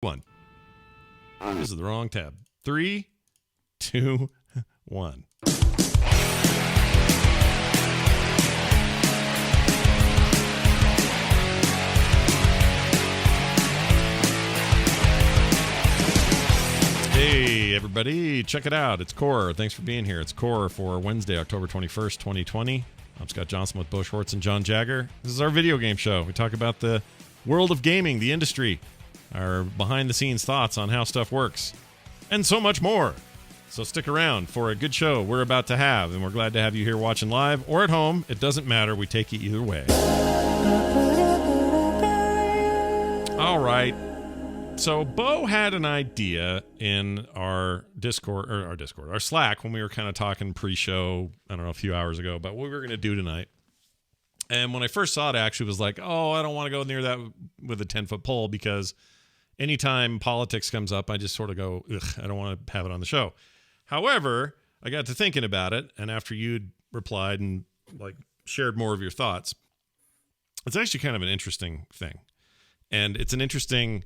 One. This is the wrong tab. 3, 2, 1. Hey, everybody. Check it out. It's Core. Thanks for being here. It's Core for Wednesday, October 21st, 2020. I'm Scott Johnson with Bo Schwartz and John Jagger. This is our video game show. We talk about the world of gaming, the industry, our behind-the-scenes thoughts on how stuff works, and so much more. So stick around for a good show we're about to have, and we're glad to have you here watching live or at home. It doesn't matter. We take you either way. All right. So Bo had an idea in our our Slack when we were kind of talking pre-show, I don't know, a few hours ago about what we were going to do tonight. And when I first saw it, I actually was like, oh, I don't want to go near that with a 10-foot pole because anytime politics comes up, I just sort of go, ugh, I don't want to have it on the show. However, I got to thinking about it, and after you'd replied and like shared more of your thoughts, it's actually kind of an interesting thing. And it's an interesting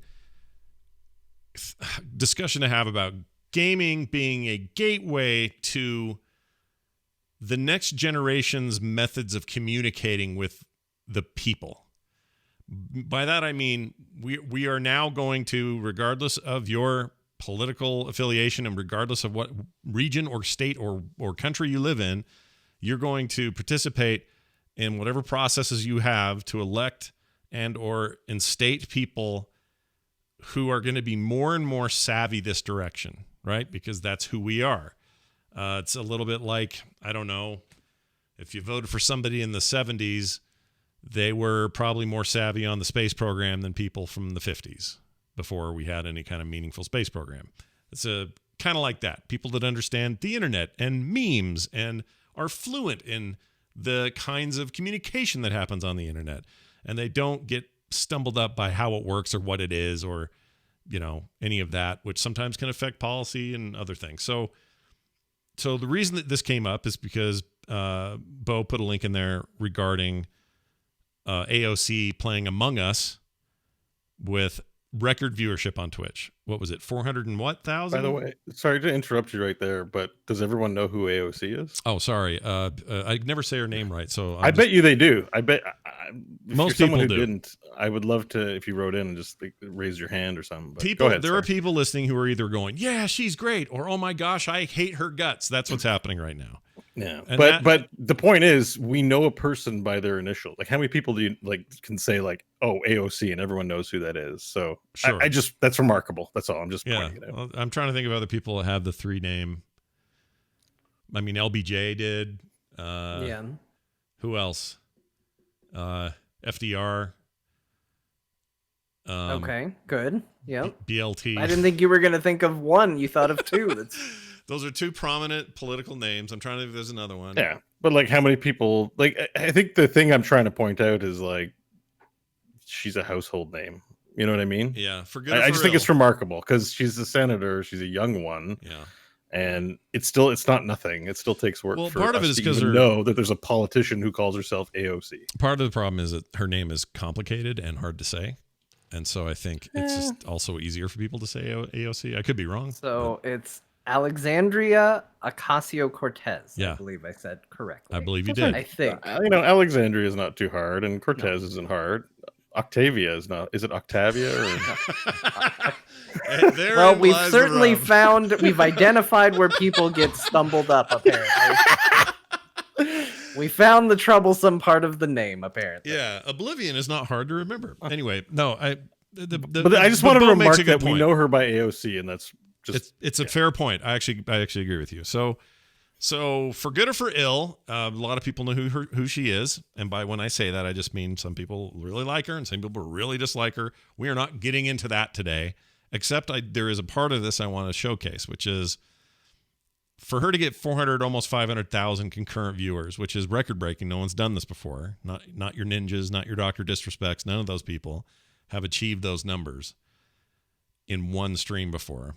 discussion to have about gaming being a gateway to the next generation's methods of communicating with the people. By that I mean we are now going to, regardless of your political affiliation and regardless of what region or state or country you live in, you're going to participate in whatever processes you have to elect and or instate people who are going to be more and more savvy this direction, right? Because that's who we are. It's a little bit like, I don't know, if you voted for somebody in the 70s, they were probably more savvy on the space program than people from the 50s before we had any kind of meaningful space program. It's a kind of like that. People that understand the internet and memes and are fluent in the kinds of communication that happens on the internet. And they don't get stumbled up by how it works or what it is or, you know, any of that, which sometimes can affect policy and other things. So the reason that this came up is because Bo put a link in there regarding AOC playing Among Us with record viewership on Twitch. What was it? 400 and what thousand? By the way, sorry to interrupt you right there, but does everyone know who AOC is? Oh, sorry. I never say her name right. So I bet you they do. I bet most people do. Didn't, I would love to, if you wrote in and just raise your hand or something. But people, there are people listening who are either going, yeah, she's great, or oh my gosh, I hate her guts. That's what's happening right now. Yeah, and but the point is, we know a person by their initial. Like, how many people do you can say like, oh, AOC, and everyone knows who that is? So sure. I just, that's remarkable. That's all. I'm just pointing it out. Well, I'm trying to think of other people that have the 3 name. I mean, LBJ did. Yeah. Who else? FDR. Okay, good. Yeah. BLT. I didn't think you were going to think of one. You thought of 2. Those are 2 prominent political names. I'm trying to think if there's another one. Yeah, but like, how many people? Like, I think the thing I'm trying to point out is like, she's a household name. You know what I mean? Yeah. For good. I just think it's remarkable because she's a senator. She's a young one. Yeah. And it's not nothing. It still takes work. Well, for part us of it is because know that there's a politician who calls herself AOC. Part of the problem is that her name is complicated and hard to say. And so I think it's just also easier for people to say AOC. I could be wrong. So it's Alexandria Ocasio-Cortez. Yeah. I believe I said correctly. I believe you did. I think. Alexandria is not too hard, and Cortez isn't hard. Octavia is not. Is it Octavia? Or... Well, we've certainly we've identified where people get stumbled up, apparently. We found the troublesome part of the name, apparently. Yeah, Oblivion is not hard to remember. Anyway, no, but I just want to remark that we know her by AOC, and that's just it's a fair point. I actually agree with you. So for good or for ill, a lot of people know who she is, and by when I say that, I just mean some people really like her and some people really dislike her. We are not getting into that today, except there is a part of this I want to showcase, which is for her to get 400, almost 500,000 concurrent viewers, which is record-breaking. No one's done this before. Not your ninjas, not your Dr. Disrespects. None of those people have achieved those numbers in one stream before.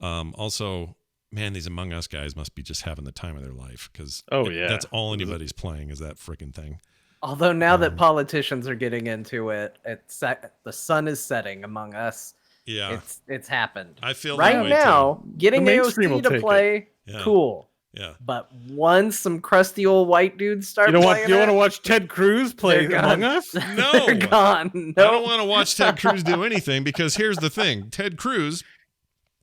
Also, man, these Among Us guys must be just having the time of their life because that's all anybody's playing is that freaking thing. Although now that politicians are getting into it, the sun is setting Among Us. Yeah. It's happened. I feel right that way now, too. getting The mainstream AOC will to take play, Yeah. cool. Yeah. But once some crusty old white dudes start You playing want to watch Ted Cruz play they're Among gone. Us? No. They're gone. I Nope. don't want to watch Ted Cruz do anything, because here's the thing. Ted Cruz,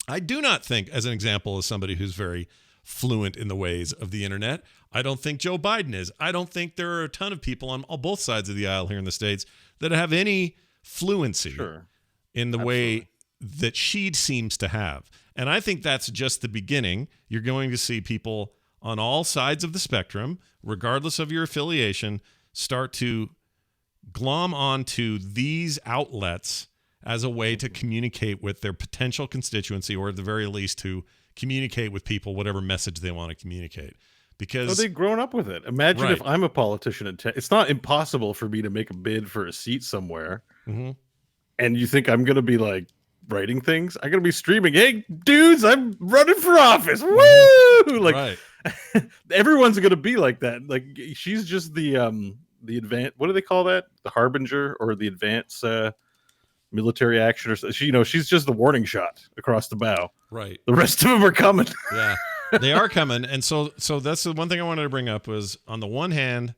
I do not think, as an example, is somebody who's very fluent in the ways of the internet. I don't think Joe Biden is. I don't think there are a ton of people on both sides of the aisle here in the States that have any fluency in the way that she seems to have. And I think that's just the beginning. You're going to see people on all sides of the spectrum, regardless of your affiliation, start to glom onto these outlets as a way to communicate with their potential constituency, or at the very least to communicate with people whatever message they want to communicate. Because they've grown up with it. Imagine if I'm a politician. It's not impossible for me to make a bid for a seat somewhere. Mm-hmm. And you think I'm going to be like writing things? I'm going to be streaming, hey, dudes, I'm running for office. Woo! Like, everyone's going to be like that. Like, she's just the advanced, what do they call that? The harbinger, or the advanced military action, or she's just the warning shot across the bow. Right. The rest of them are coming. Yeah, they are coming. And so that's the one thing I wanted to bring up was, on the one hand,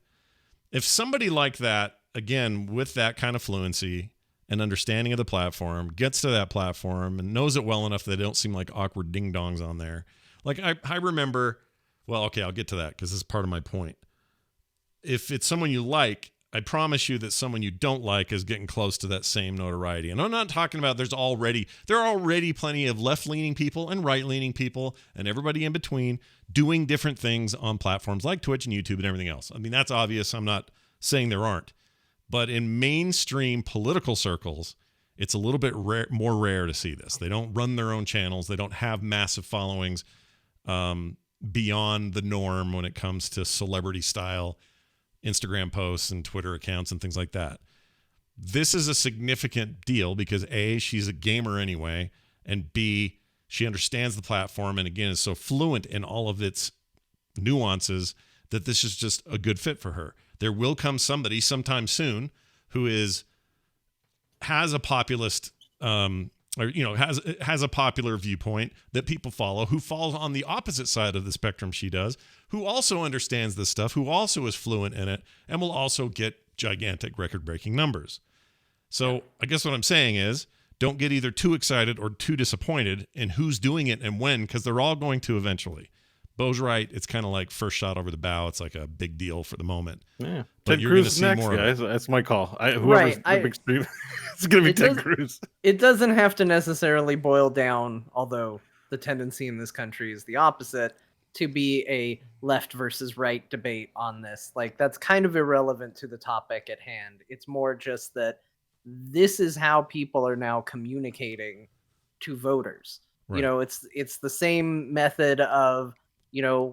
if somebody like that, again, with that kind of fluency and understanding of the platform, gets to that platform and knows it well enough that they don't seem like awkward ding-dongs on there. Like, I remember, well, okay, I'll get to that because this is part of my point. If it's someone you like, I promise you that someone you don't like is getting close to that same notoriety. And I'm not talking about there are already plenty of left-leaning people and right-leaning people and everybody in between doing different things on platforms like Twitch and YouTube and everything else. I mean, that's obvious. I'm not saying there aren't. But in mainstream political circles, it's a little bit more rare to see this. They don't run their own channels. They don't have massive followings beyond the norm when it comes to celebrity-style Instagram posts and Twitter accounts and things like that. This is a significant deal because A, she's a gamer anyway, and B, she understands the platform and, again, is so fluent in all of its nuances that this is just a good fit for her. There will come somebody sometime soon who has a populist has a popular viewpoint that people follow, who falls on the opposite side of the spectrum she does, who also understands this stuff, who also is fluent in it, and will also get gigantic record-breaking numbers. So I guess what I'm saying is, don't get either too excited or too disappointed in who's doing it and when, because they're all going to eventually. Bo's right. It's kind of like first shot over the bow. It's like a big deal for the moment. Yeah. But Ted you're Cruz going to see next, more guys. of it. That's my call. Whoever's the big stream, it's going to be Ted Cruz. It doesn't have to necessarily boil down, although the tendency in this country is the opposite, to be a left versus right debate on this. Like, that's kind of irrelevant to the topic at hand. It's more just that this is how people are now communicating to voters. Right. It's the same method of,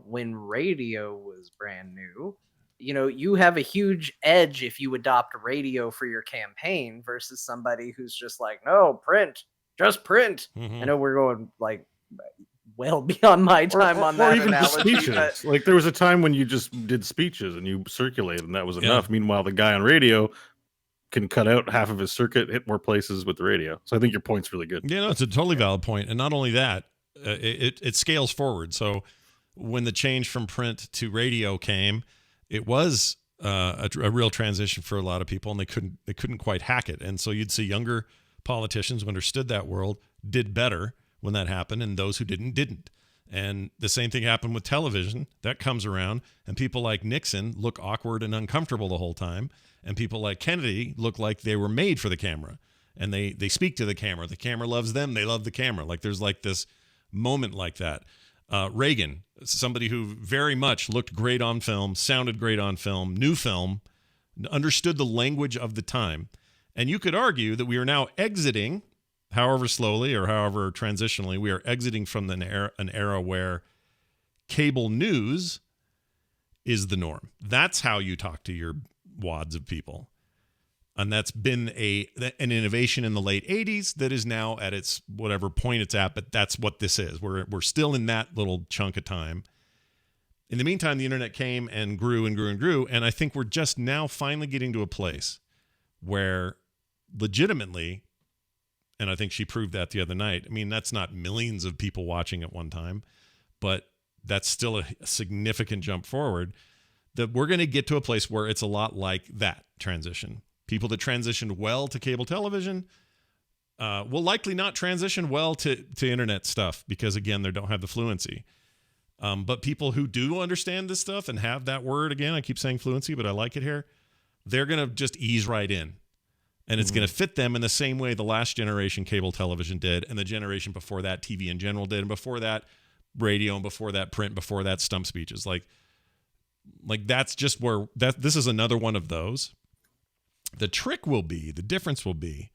when radio was brand new, you have a huge edge if you adopt radio for your campaign versus somebody who's just like, no, print, just print. Mm-hmm. I know we're going like well beyond my time on that. Or even just speeches. Like, there was a time when you just did speeches and you circulated and that was enough. Meanwhile, the guy on radio can cut out half of his circuit, hit more places with the radio. So I think your point's really good. Yeah, no, it's a totally valid point. And not only that, it scales forward. So when the change from print to radio came, it was a real transition for a lot of people, and they couldn't quite hack it. And so you'd see younger politicians who understood that world did better when that happened, and those who didn't. And the same thing happened with television. That comes around, and people like Nixon look awkward and uncomfortable the whole time, and people like Kennedy look like they were made for the camera, and they speak to the camera. The camera loves them. They love the camera. Like, there's like this moment like that. Reagan, somebody who very much looked great on film, sounded great on film, knew film, understood the language of the time. And you could argue that we are now exiting, however slowly or however transitionally, we are exiting from an era where cable news is the norm. That's how you talk to your wads of people. And that's been an innovation in the late 80s that is now at its whatever point it's at, but that's what this is. We're still in that little chunk of time. In the meantime, the internet came and grew and grew and grew, and I think we're just now finally getting to a place where legitimately, And I think she proved that the other night. I mean, that's not millions of people watching at one time, but that's still a significant jump forward. That we're going to get to a place where it's a lot like that transition. People that transitioned well to cable television will likely not transition well to internet stuff because, again, they don't have the fluency. But people who do understand this stuff and have that word, again, I keep saying fluency, but I like it here, they're going to just ease right in. And it's going to fit them in the same way the last generation cable television did, and the generation before that TV in general did, and before that radio, and before that print, before that stump speeches. Like that's just where this is another one of those. The difference will be,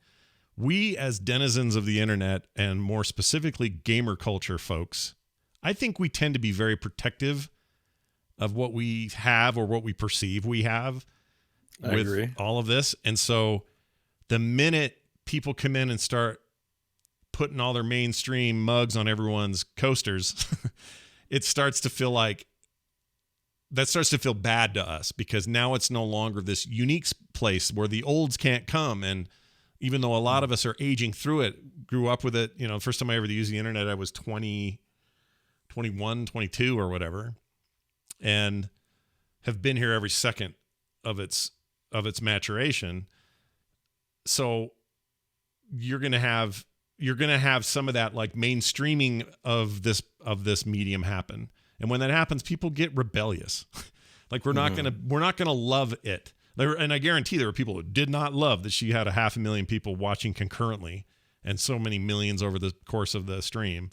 we as denizens of the internet, and more specifically gamer culture folks, I think we tend to be very protective of what we have or what we perceive we have with all of this. And so the minute people come in and start putting all their mainstream mugs on everyone's coasters, it starts to feel like that starts to feel bad to us, because now it's no longer this unique place where the olds can't come. And even though a lot of us are aging through it, grew up with it, the first time I ever used the internet, I was 20, 21, 22 or whatever, and have been here every second of its maturation. So you're going to have some of that like mainstreaming of this medium happen. And when that happens, people get rebellious. Like we're not going to love it. And I guarantee there were people who did not love that she had 500,000 people watching concurrently and so many millions over the course of the stream.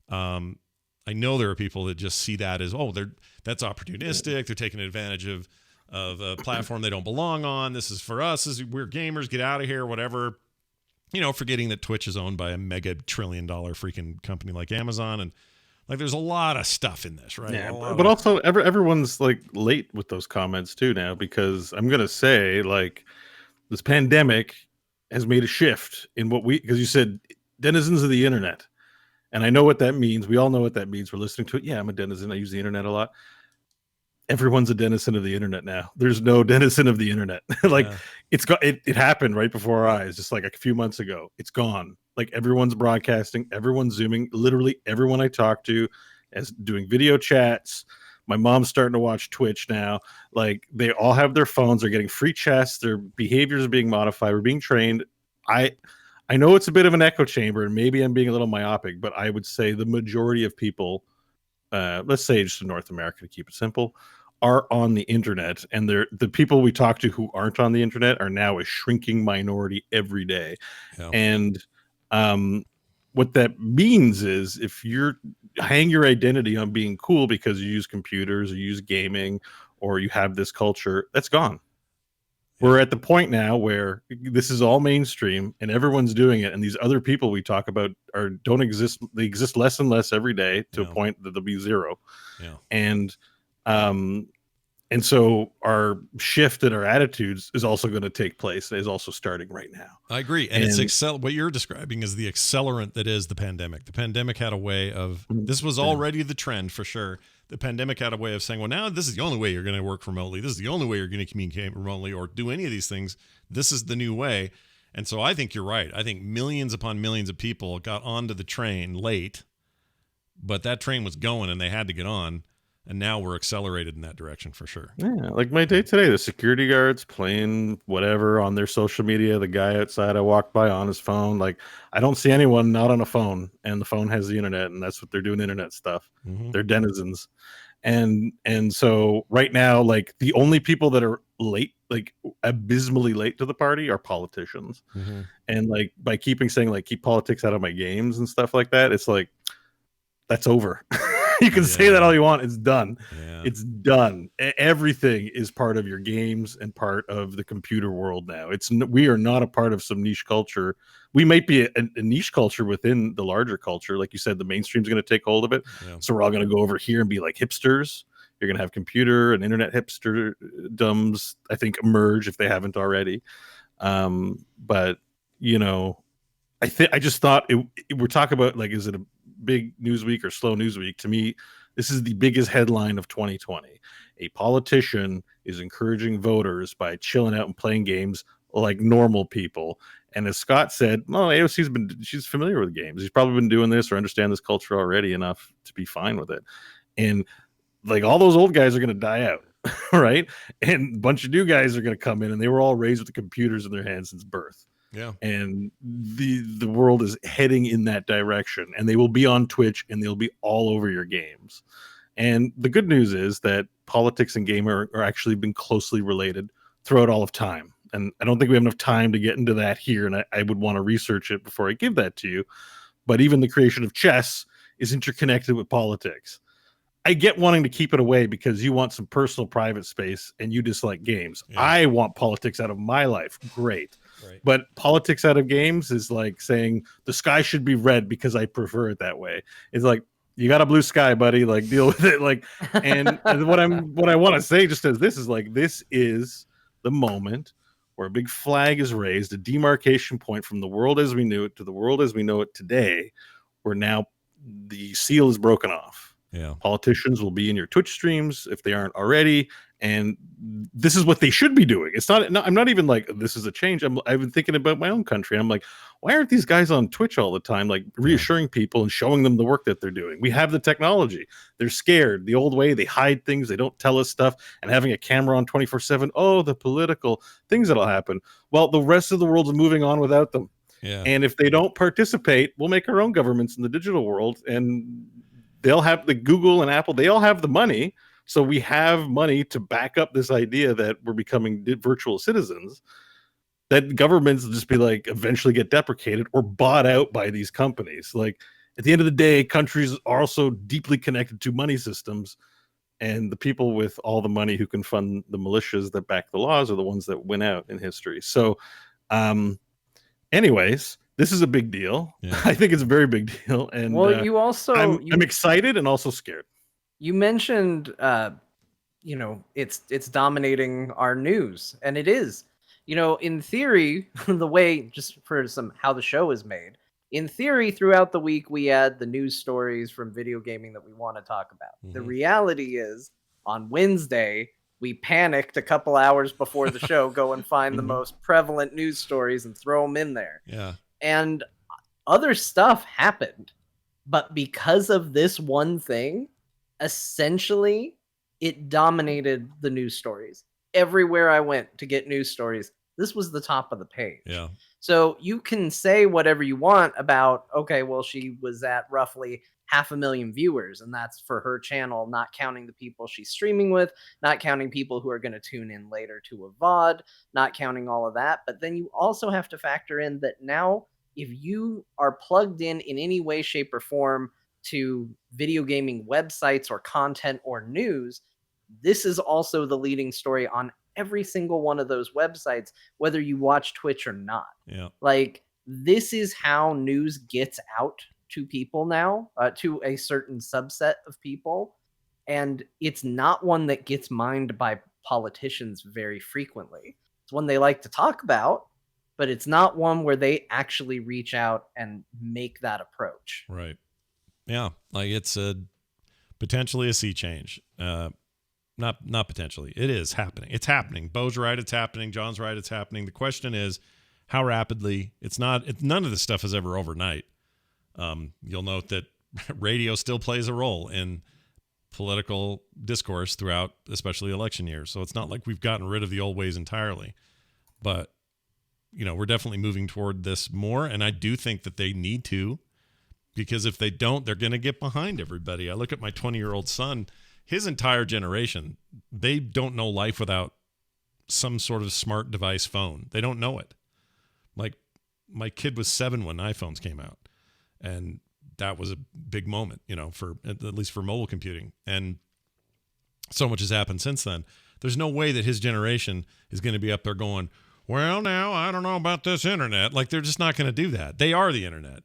I know there are people that just see that as, that's opportunistic. They're taking advantage of a platform they don't belong on. This is for us. We're gamers. Get out of here, whatever. Forgetting that Twitch is owned by a mega $1 trillion freaking company like Amazon. And like, there's a lot of stuff in this, right? Yeah, but also everyone's like late with those comments too now, because I'm going to say like this pandemic has made a shift in because you said denizens of the internet. And I know what that means. We all know what that means. We're listening to it. Yeah, I'm a denizen. I use the internet a lot. Everyone's a denizen of the internet now. There's no denizen of the internet. It happened right before our eyes, just like a few months ago. It's gone. Like everyone's broadcasting, everyone's zooming. Literally everyone I talk to is doing video chats. My mom's starting to watch Twitch now. Like they all have their phones. They're getting free chats. Their behaviors are being modified. We're being trained. I know it's a bit of an echo chamber, and maybe I'm being a little myopic, but I would say the majority of people, let's say just in North America to keep it simple, are on the internet, and the people we talk to who aren't on the internet are now a shrinking minority every day. Yeah. And what that means is if you're hang your identity on being cool because you use computers or use gaming or you have this culture, that's gone. We're at the point now where this is all mainstream and everyone's doing it. And these other people we talk about don't exist. They exist less and less every day to a point that they'll be zero. Yeah. And so our shift in our attitudes is also going to take place. Is also starting right now. I agree. And it's what you're describing is the accelerant that is the pandemic. The pandemic had a way of, this was already the trend for sure. The pandemic had a way of saying, well, now this is the only way you're going to work remotely. This is the only way you're going to communicate remotely or do any of these things. This is the new way. And so I think you're right. I think millions upon millions of people got onto the train late, but that train was going and they had to get on. And now we're accelerated in that direction for sure. Yeah, like my day today, the security guards playing whatever on their social media. The guy outside I walked by on his phone. Like, I don't see anyone not on a phone, and the phone has the internet, and that's what they're doing, internet stuff. Mm-hmm. They're denizens. And so right now, like the only people that are late, like abysmally late to the party are politicians. Mm-hmm. And like by keep politics out of my games and stuff like that, it's like, that's over. You can say that all you want. It's done. Yeah. It's done. Everything is part of your games and part of the computer world now. We are not a part of some niche culture. We might be a niche culture within the larger culture. Like you said, the mainstream's going to take hold of it. Yeah. So we're all going to go over here and be like hipsters. You're going to have computer and internet hipsterdoms, I think, emerge if they haven't already. But, I just thought we're talking about, like, is it a big news week or slow news week? To me, this is the biggest headline of 2020. A politician is encouraging voters by chilling out and playing games like normal people, And as Scott said, well, she's familiar with games. She's probably been doing this or understand this culture already enough to be fine with it. And like all those old guys are going to die out, right? And a bunch of new guys are going to come in, and they were all raised with the computers in their hands since birth. Yeah. And the world is heading in that direction, and they will be on Twitch, and they'll be all over your games. And the good news is that politics and game are actually been closely related throughout all of time. And I don't think we have enough time to get into that here, and I would want to research it before I give that to you. But even the creation of chess is interconnected with politics. I get wanting to keep it away because you want some personal private space and you dislike games. Yeah. I want politics out of my life. Great. Right. But politics out of games is like saying the sky should be red because I prefer it that way. It's like, you got a blue sky, buddy, like deal with it. Like, and what I want to say just as this is like, this is the moment where a big flag is raised, a demarcation point from the world as we knew it to the world as we know it today, where now the seal is broken off. Yeah. Politicians will be in your Twitch streams if they aren't already, and this is what they should be doing. It's not. I'm not even like this is a change. I've been thinking about my own country. I'm like, why aren't these guys on Twitch all the time, like reassuring people and showing them the work that they're doing? We have the technology. They're scared. The old way, they hide things. They don't tell us stuff. And having a camera on 24/7. Oh, the political things that'll happen. Well, the rest of the world's moving on without them. Yeah. And if they don't participate, we'll make our own governments in the digital world, and they'll have the Google and Apple. They all have the money. So we have money to back up this idea that we're becoming virtual citizens, that governments will just be like eventually get deprecated or bought out by these companies. Like at the end of the day, countries are also deeply connected to money systems, and the people with all the money who can fund the militias that back the laws are the ones that win out in history. So anyways, this is a big deal. Yeah. I think it's a very big deal. And well, you also I'm excited and also scared. You mentioned it's dominating our news, and it is. In theory, the way, just for how the show is made, in theory, throughout the week we add the news stories from video gaming that we want to talk about. Mm-hmm. The reality is, on Wednesday, we panicked a couple hours before the show, go and find the most prevalent news stories and throw them in there. Yeah. And other stuff happened, but because of this one thing, essentially, it dominated the news stories. Everywhere I went to get news stories, this was the top of the page. Yeah. So you can say whatever you want about, okay, well, she was at roughly 500,000 viewers, and that's for her channel, not counting the people she's streaming with, not counting people who are going to tune in later to a VOD, not counting all of that. But then you also have to factor in that now, if you are plugged in any way, shape, or form to video gaming websites or content or news, this is also the leading story on every single one of those websites, whether you watch Twitch or not. Yeah. Like, this is how news gets out to people now, to a certain subset of people. And it's not one that gets mined by politicians very frequently. It's one they like to talk about, but it's not one where they actually reach out and make that approach. Right. Yeah. Like it's potentially a sea change. Not potentially. It is happening. It's happening. Bo's right. It's happening. John's right. It's happening. The question is how rapidly. None of this stuff is ever overnight. You'll note that radio still plays a role in political discourse throughout, especially election years. So it's not like we've gotten rid of the old ways entirely, but we're definitely moving toward this more. And I do think that they need to, because if they don't, they're going to get behind everybody. I look at my 20-year-old son, his entire generation, they don't know life without some sort of smart device phone. They don't know it. Like my kid was 7 when iPhones came out, and that was a big moment, for at least for mobile computing. And so much has happened since then. There's no way that his generation is going to be up there going, well, now I don't know about this internet. Like, they're just not going to do that. They are the internet.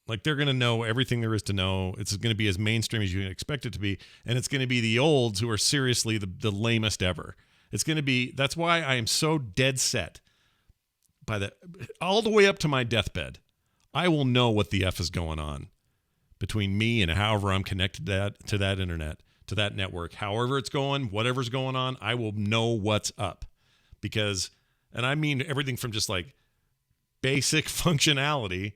Like, they're going to know everything there is to know. It's going to be as mainstream as you can expect it to be. And it's going to be the olds who are seriously the lamest ever. It's going to be, that's why I am so dead set by all the way up to my deathbed. I will know what the F is going on between me and however I'm connected to that internet, to that network, however it's going, whatever's going on, I will know what's up. Because, and I mean everything from just like basic functionality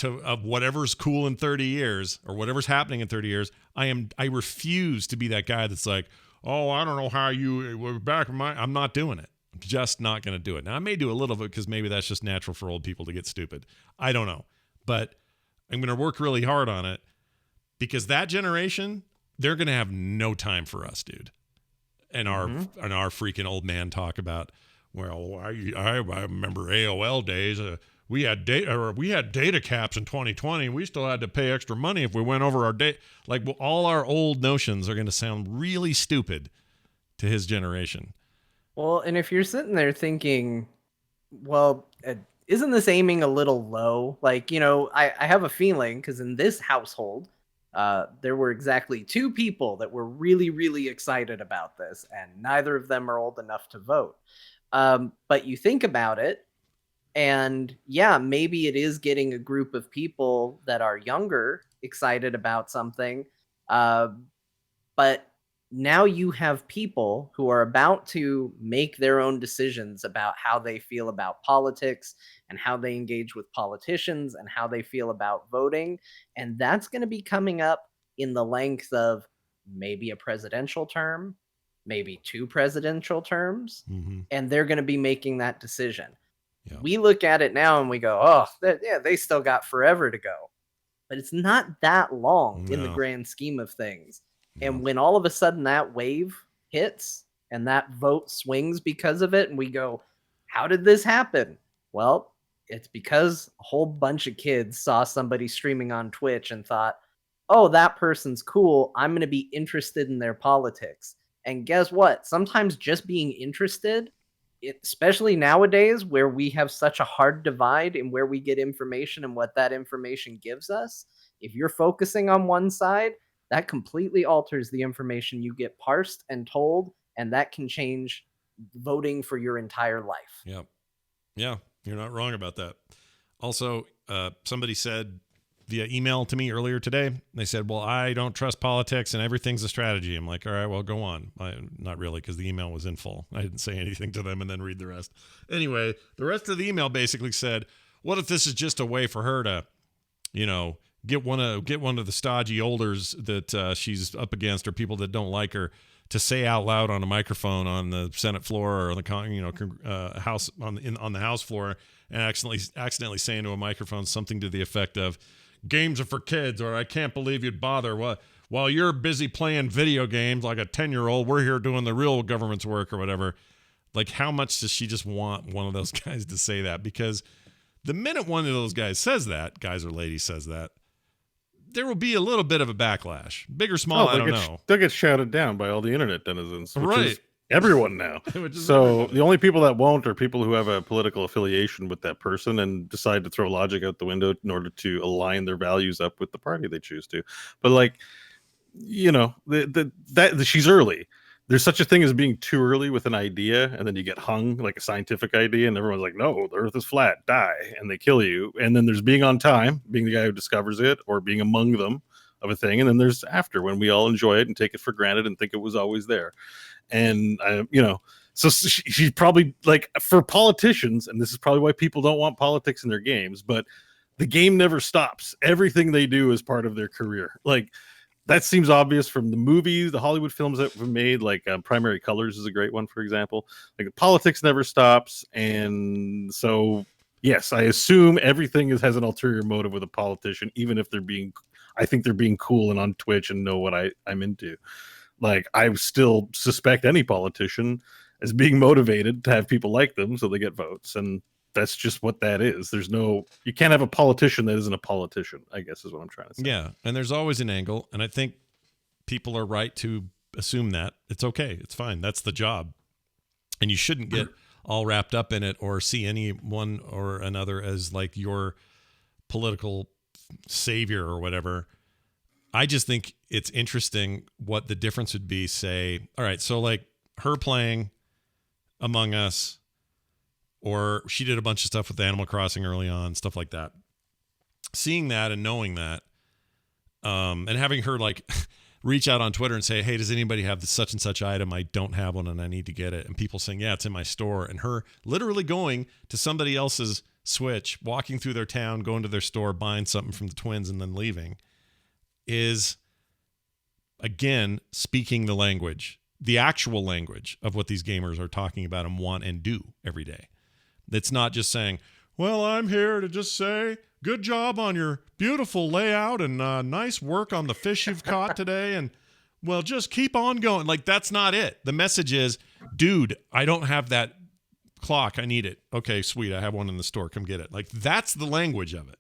of whatever's cool in 30 years or whatever's happening in 30 years. I refuse to be that guy that's like, oh, I don't know how you were back in my. I'm not doing it. I'm just not going to do it. Now I may do a little bit because maybe that's just natural for old people to get stupid. I don't know, but I'm going to work really hard on it because that generation, they're going to have no time for us, dude. And our freaking old man talk about, well, I remember AOL days. We had data caps in 2020. We still had to pay extra money if we went over our date. Like, well, all our old notions are going to sound really stupid to his generation. Well, and if you're sitting there thinking, well, isn't this aiming a little low? Like, I have a feeling because in this household, there were exactly 2 people that were really, really excited about this, and neither of them are old enough to vote. But you think about it, and yeah, maybe it is getting a group of people that are younger excited about something. But now you have people who are about to make their own decisions about how they feel about politics and how they engage with politicians and how they feel about voting. And that's going to be coming up in the length of maybe a presidential term, maybe 2 presidential terms, and they're going to be making that decision. Yeah. We look at it now and we go, oh, they still got forever to go. But it's not that long in the grand scheme of things. And when all of a sudden that wave hits and that vote swings because of it, and we go, how did this happen? Well, it's because a whole bunch of kids saw somebody streaming on Twitch and thought, oh, that person's cool. I'm going to be interested in their politics. And guess what? Sometimes just being interested, especially nowadays where we have such a hard divide in where we get information and what that information gives us, if you're focusing on one side, that completely alters the information you get parsed and told, and that can change voting for your entire life. Yep. Yeah, you're not wrong about that. Also, somebody said via email to me earlier today, they said, well, I don't trust politics and everything's a strategy. I'm like, all right, well, go on. Not really, because the email was in full. I didn't say anything to them and then read the rest. Anyway, the rest of the email basically said, what if this is just a way for her to, get one of the stodgy olders that she's up against or people that don't like her to say out loud on a microphone on the Senate floor or the House on the House floor and accidentally say into a microphone something to the effect of, games are for kids, or I can't believe you'd bother. While you're busy playing video games like a 10-year-old, we're here doing the real government's work or whatever. Like, how much does she just want one of those guys to say that? Because the minute one of those guys says that, guys or ladies says that, there will be a little bit of a backlash. Big or small, I don't know. They'll get shouted down by all the internet denizens, which right. is everyone now. So the only people that won't are people who have a political affiliation with that person and decide to throw logic out the window in order to align their values up with the party they choose to. But she's early. There's such a thing as being too early with an idea, and then you get hung like a scientific idea, and everyone's like, no, the earth is flat, die, and they kill you. And then there's being on time, being the guy who discovers it, or being among them of a thing. And then there's after, when we all enjoy it and take it for granted and think it was always there. And, so she's probably like, for politicians, and this is probably why people don't want politics in their games, but the game never stops. Everything they do is part of their career. Like, that seems obvious from the movies, the Hollywood films that were made, like Primary Colors is a great one, for example. Like, politics never stops. And so, yes, I assume everything has an ulterior motive with a politician, even if I think they're being cool and on Twitch and know what I'm into. Like, I still suspect any politician as being motivated to have people like them so they get votes. And that's just what that is. You can't have a politician that isn't a politician, I guess is what I'm trying to say. Yeah. And there's always an angle. And I think people are right to assume that. It's okay. It's fine. That's the job. And you shouldn't get all wrapped up in it or see any one or another as like your political savior or whatever. I just think it's interesting what the difference would be, say, all right, so like her playing Among Us, or she did a bunch of stuff with Animal Crossing early on, stuff like that. Seeing that and knowing that, and having her like, reach out on Twitter and say, hey, does anybody have the such and such item? I don't have one and I need to get it. And people saying, yeah, it's in my store. And her literally going to somebody else's Switch, walking through their town, going to their store, buying something from the twins and then leaving is, again, speaking the language, the actual language of what these gamers are talking about and want and do every day. It's not just saying, well, I'm here to just say, good job on your beautiful layout and nice work on the fish you've caught today. And, well, just keep on going. Like, that's not it. The message is, dude, I don't have that clock. I need it. Okay, sweet. I have one in the store. Come get it. Like, that's the language of it.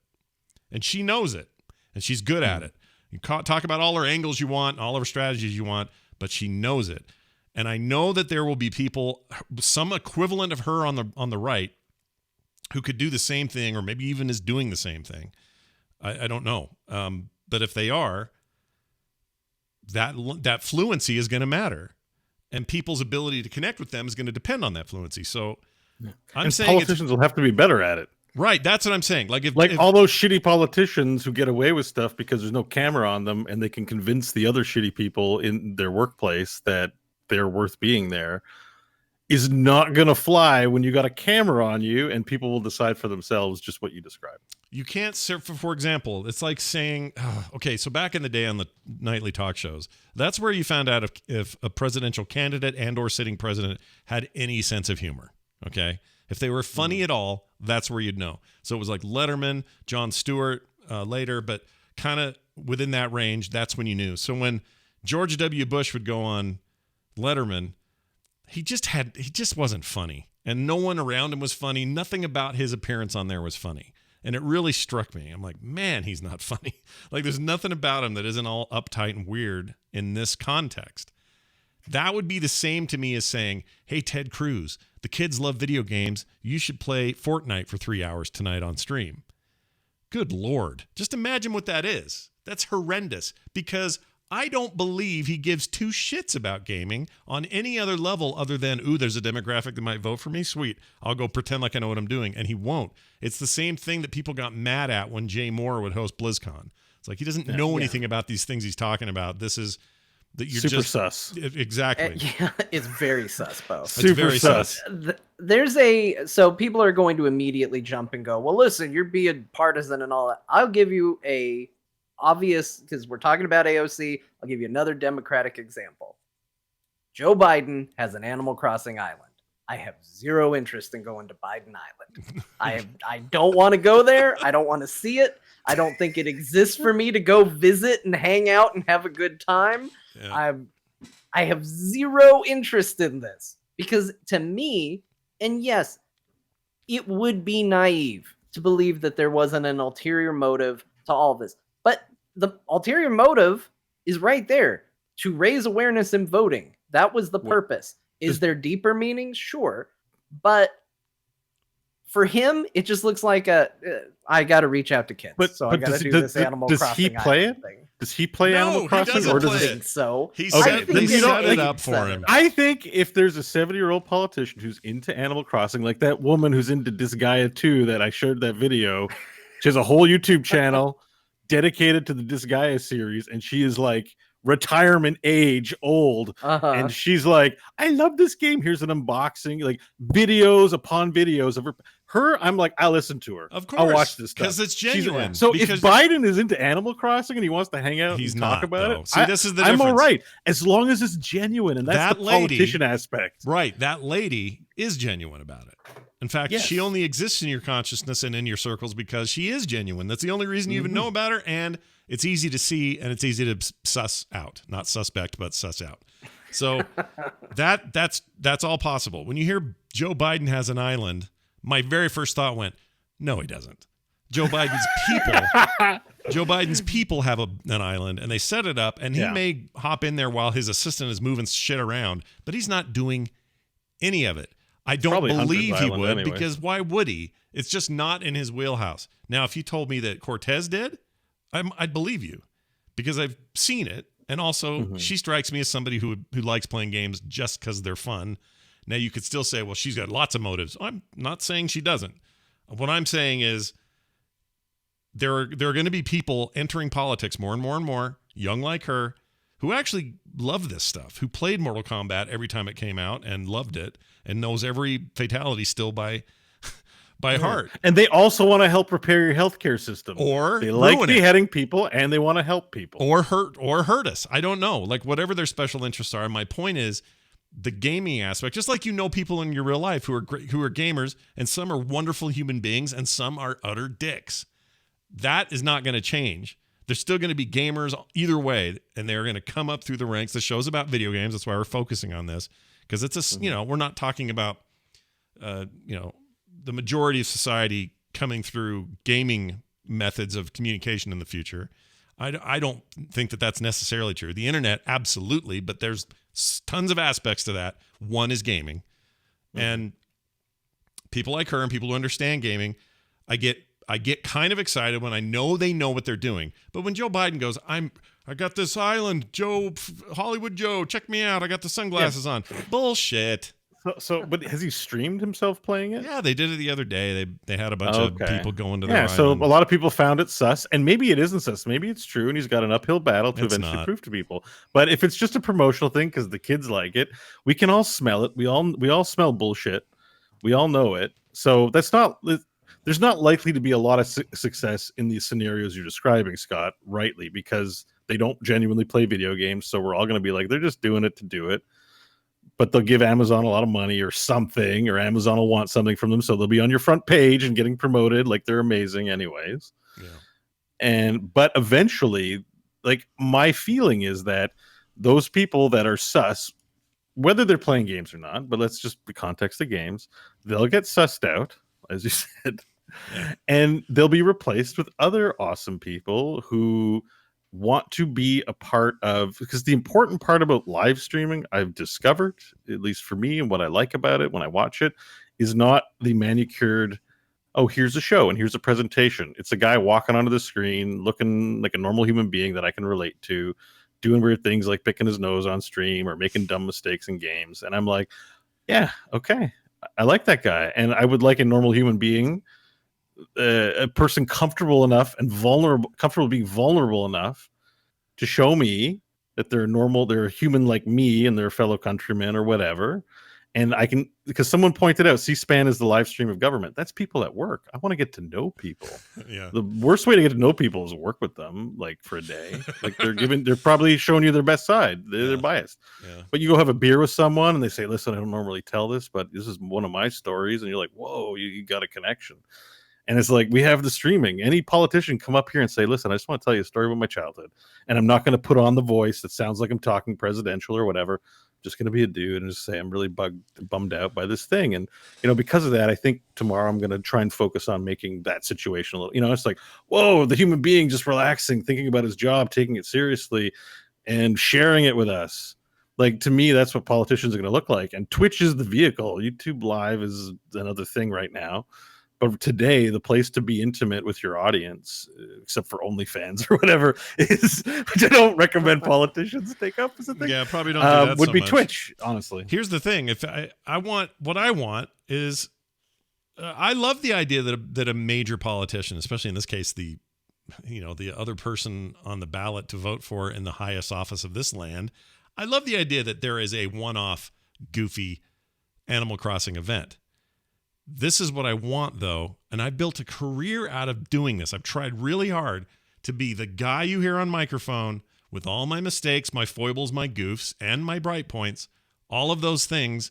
And she knows it. And she's good at it. You talk about all her angles you want, all her strategies you want, but she knows it. And I know that there will be people, some equivalent of her on the right, who could do the same thing, or maybe even is doing the same thing. I don't know. But if they are, that fluency is going to matter. And people's ability to connect with them is going to depend on that fluency. So I'm saying politicians will have to be better at it. Right. That's what I'm saying. Like, if all those shitty politicians who get away with stuff because there's no camera on them and they can convince the other shitty people in their workplace that they're worth being there, is not going to fly when you got a camera on you and people will decide for themselves just what you described. You can't, for example, it's like saying, okay, so back in the day on the nightly talk shows, that's where you found out if a presidential candidate and or sitting president had any sense of humor, okay? If they were funny at all, that's where you'd know. So it was like Letterman, Jon Stewart later, but kind of within that range, that's when you knew. So when George W. Bush would go on Letterman, he just wasn't funny. And no one around him was funny. Nothing about his appearance on there was funny. And it really struck me. I'm like, man, he's not funny. Like, there's nothing about him that isn't all uptight and weird in this context. That would be the same to me as saying, hey, Ted Cruz, the kids love video games. You should play Fortnite for 3 hours tonight on stream. Good Lord. Just imagine what that is. That's horrendous, because I don't believe he gives two shits about gaming on any other level other than, ooh, there's a demographic that might vote for me. Sweet. I'll go pretend like I know what I'm doing. And he won't. It's the same thing that people got mad at when Jay Moore would host BlizzCon. It's like, he doesn't know anything about these things he's talking about. This is that you're super just sus. Exactly. Yeah, it's very sus, Bo. Super very sus. So people are going to immediately jump and go, well, listen, you're being partisan and all that. I'll give you a obvious, because we're talking about AOC, I'll give you another Democratic example. Joe Biden has an Animal Crossing island. I have zero interest in going to Biden Island. I don't want to go there. I don't want to see it. I don't think it exists for me to go visit and hang out and have a good time. Yeah. I have zero interest in this, because to me, and yes, it would be naive to believe that there wasn't an ulterior motive to all this. But the ulterior motive is right there, to raise awareness in voting. That was the purpose. Is there deeper meaning? Sure. But for him, it just looks like I got to reach out to kids. So I got to do this Animal Crossing. Does he play it? Thing. Does he play Animal Crossing? Or does he think so? He set it up for him. I think if there's a 70-year-old politician who's into Animal Crossing, like that woman who's into Disgaea 2 that I showed that video, she has a whole YouTube channel dedicated to the Disgaea series, and she is like retirement age old, and she's like, I love this game. Here's an unboxing, like videos upon videos of her. I'm like, I listen to her. Of course, I'll watch this stuff because it's genuine. So if Biden is into Animal Crossing and he wants to hang out and talk about it, see, this is the difference. I'm all right as long as it's genuine, and that's the politician aspect. Right, that lady is genuine about it. In fact, she only exists in your consciousness and in your circles because she is genuine. That's the only reason you even know about her, and it's easy to see, and it's easy to suss out. Not suspect, but suss out. So that's all possible. When you hear Joe Biden has an island, my very first thought went, no, he doesn't. Joe Biden's people have an island, and they set it up, and he may hop in there while his assistant is moving shit around, but he's not doing any of it. I don't believe he would, because why would he? It's just not in his wheelhouse. Now, if you told me that Cortez did, I'd believe you, because I've seen it. And also, she strikes me as somebody who likes playing games just because they're fun. Now, you could still say, well, she's got lots of motives. I'm not saying she doesn't. What I'm saying is there are going to be people entering politics more and more and more, young like her, who actually love this stuff, who played Mortal Kombat every time it came out and loved it and knows every fatality still by heart. And they also want to help repair your healthcare system. Or they like ruin it. beheading people and they want to help people. Or hurt us. I don't know. Like whatever their special interests are. My point is the gaming aspect, just like people in your real life who are great, who are gamers, and some are wonderful human beings and some are utter dicks. That is not going to change. There's still going to be gamers either way, and they're going to come up through the ranks. The show's about video games. That's why we're focusing on this, because it's we're not talking about, the majority of society coming through gaming methods of communication in the future. I don't think that that's necessarily true. The internet, absolutely, but there's tons of aspects to that. One is gaming, and people like her and people who understand gaming, I get kind of excited when I know they know what they're doing. But when Joe Biden goes, I got this island, Hollywood Joe, check me out. I got the sunglasses on. Bullshit. But has he streamed himself playing it? Yeah, they did it the other day. They had a bunch of people going to their island. So a lot of people found it sus, and maybe it isn't sus. Maybe it's true, and he's got an uphill battle to eventually prove to people. But if it's just a promotional thing because the kids like it, we can all smell it. We all smell bullshit. We all know it. So that's not. There's not likely to be a lot of success in these scenarios you're describing, Scott, rightly, because they don't genuinely play video games. So we're all going to be like, they're just doing it to do it. But they'll give Amazon a lot of money or something, or Amazon will want something from them. So they'll be on your front page and getting promoted like they're amazing anyways. Yeah. But eventually, like, my feeling is that those people that are sus, whether they're playing games or not, but let's just be context of games, they'll get sussed out, as you said, and they'll be replaced with other awesome people who want to be a part of, because the important part about live streaming, I've discovered, at least for me, and what I like about it when I watch it, is not the manicured, oh, here's a show and here's a presentation. It's a guy walking onto the screen looking like a normal human being that I can relate to, doing weird things like picking his nose on stream or making dumb mistakes in games. And I'm like, yeah, okay, I like that guy. And I would like a normal human being, a person comfortable enough and comfortable being vulnerable enough to show me that they're normal, they're a human like me and their fellow countrymen or whatever. And I can, because someone pointed out C-SPAN is the live stream of government. That's people at work. I want to get to know people. Yeah. The worst way to get to know people is work with them, like, for a day. Like, they're probably showing you their best side. They're biased. Yeah. But you go have a beer with someone and they say, listen, I don't normally tell this, but this is one of my stories. And you're like, whoa, you got a connection. And it's like, we have the streaming. Any politician come up here and say, listen, I just want to tell you a story about my childhood. And I'm not going to put on the voice that sounds like I'm talking presidential or whatever. I'm just going to be a dude and just say, I'm really bummed out by this thing. And, because of that, I think tomorrow I'm going to try and focus on making that situation a little, it's like, whoa, the human being just relaxing, thinking about his job, taking it seriously and sharing it with us. Like, to me, that's what politicians are going to look like. And Twitch is the vehicle. YouTube Live is another thing right now. But today, the place to be intimate with your audience, except for OnlyFans or whatever, is, which I don't recommend politicians take up as a thing. Yeah, probably don't do that would so be much. Twitch, honestly. Here's the thing: if I want what I want is, I love the idea that a major politician, especially in this case, the other person on the ballot to vote for in the highest office of this land, I love the idea that there is a one-off, goofy Animal Crossing event. This is what I want, though, and I built a career out of doing this. I've tried really hard to be the guy you hear on microphone with all my mistakes, my foibles, my goofs, and my bright points. All of those things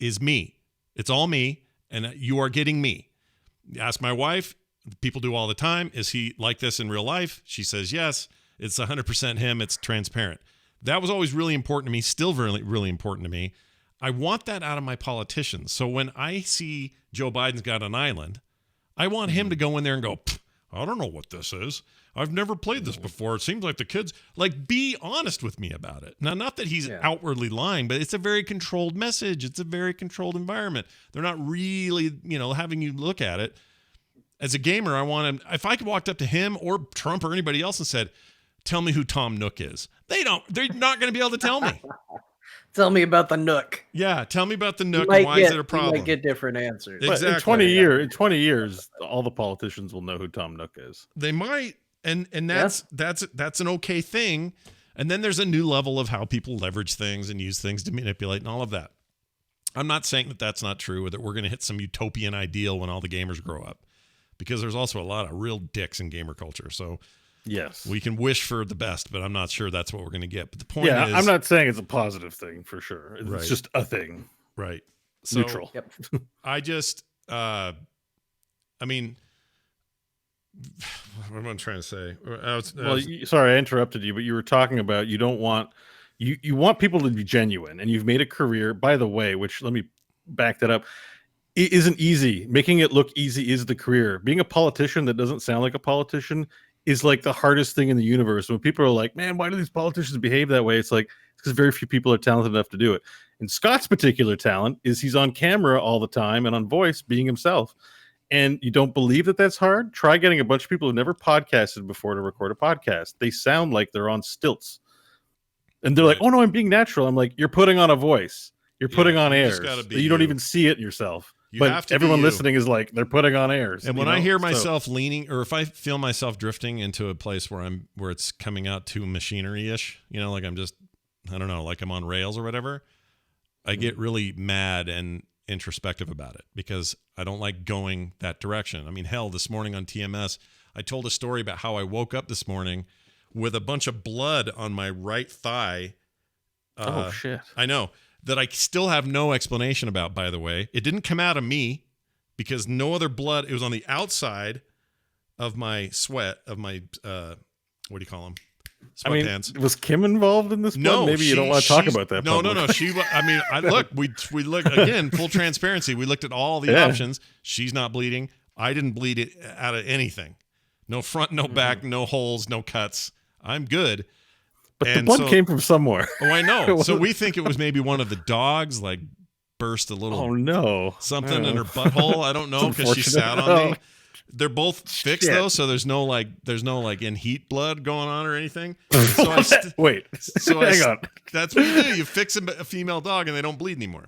is me. It's all me, and you are getting me. Ask my wife. People do all the time. Is he like this in real life? She says yes. It's 100% him. It's transparent. That was always really important to me, still really, really important to me. I want that out of my politicians. So when I see Joe Biden's got an island, I want him to go in there and go, I don't know what this is. I've never played this before. It seems like the kids, like, be honest with me about it. Now, not that he's outwardly lying, but it's a very controlled message. It's a very controlled environment. They're not really, having you look at it. As a gamer, I want him, if I could walked up to him or Trump or anybody else and said, tell me who Tom Nook is. They're not going to be able to tell me. Tell me about the Nook. Yeah, tell me about the Nook and why is it a problem? You might get different answers. Exactly. In 20 years, all the politicians will know who Tom Nook is. They might, and that's an okay thing. And then there's a new level of how people leverage things and use things to manipulate and all of that. I'm not saying that that's not true or that we're going to hit some utopian ideal when all the gamers grow up, because there's also a lot of real dicks in gamer culture. So yes, we can wish for the best, but I'm not sure that's what we're going to get. But the point is, I'm not saying it's a positive thing for sure. It's Right. just a thing. Right. So Neutral. Yep. I just, I mean, what am I trying to say? Sorry, I interrupted you, but you were talking about you don't want you want people to be genuine, and you've made a career. By the way, which let me back that up. It isn't easy. Making it look easy is the career. Being a politician that doesn't sound like a politician is like the hardest thing in the universe. When people are like, "Man, why do these politicians behave that way?" It's like because very few people are talented enough to do it. And Scott's particular talent is he's on camera all the time and on voice, being himself. And you don't believe that that's hard? Try getting a bunch of people who've never podcasted before to record a podcast. They sound like they're on stilts. And they're like, "Oh no, I'm being natural." I'm like, "You're putting on a voice. You're putting on airs. You don't even see it yourself." But everyone listening is like, they're putting on airs. And when I hear myself leaning, or if I feel myself drifting into a place where it's coming out too machinery-ish, like I'm just, I don't know, like I'm on rails or whatever, I get really mad and introspective about it because I don't like going that direction. I mean, hell, this morning on TMS, I told a story about how I woke up this morning with a bunch of blood on my right thigh. Oh, shit. I know. That I still have no explanation about, by the way. It didn't come out of me because no other blood. It was on the outside of my sweat, of my, what do you call them? Sweatpants. Was Kim involved in this? No, maybe you don't want to talk about that. No. We look again, full transparency. We looked at all the options. She's not bleeding. I didn't bleed it out of anything. No front, no back, no holes, no cuts. I'm good. But the blood came from somewhere. Oh, I know. So we think it was maybe one of the dogs, like burst a little. Something in her butthole. I don't know because she sat on me. They're both fixed though, so there's no in heat blood going on or anything. So hang on. That's what you do. You fix a female dog and they don't bleed anymore.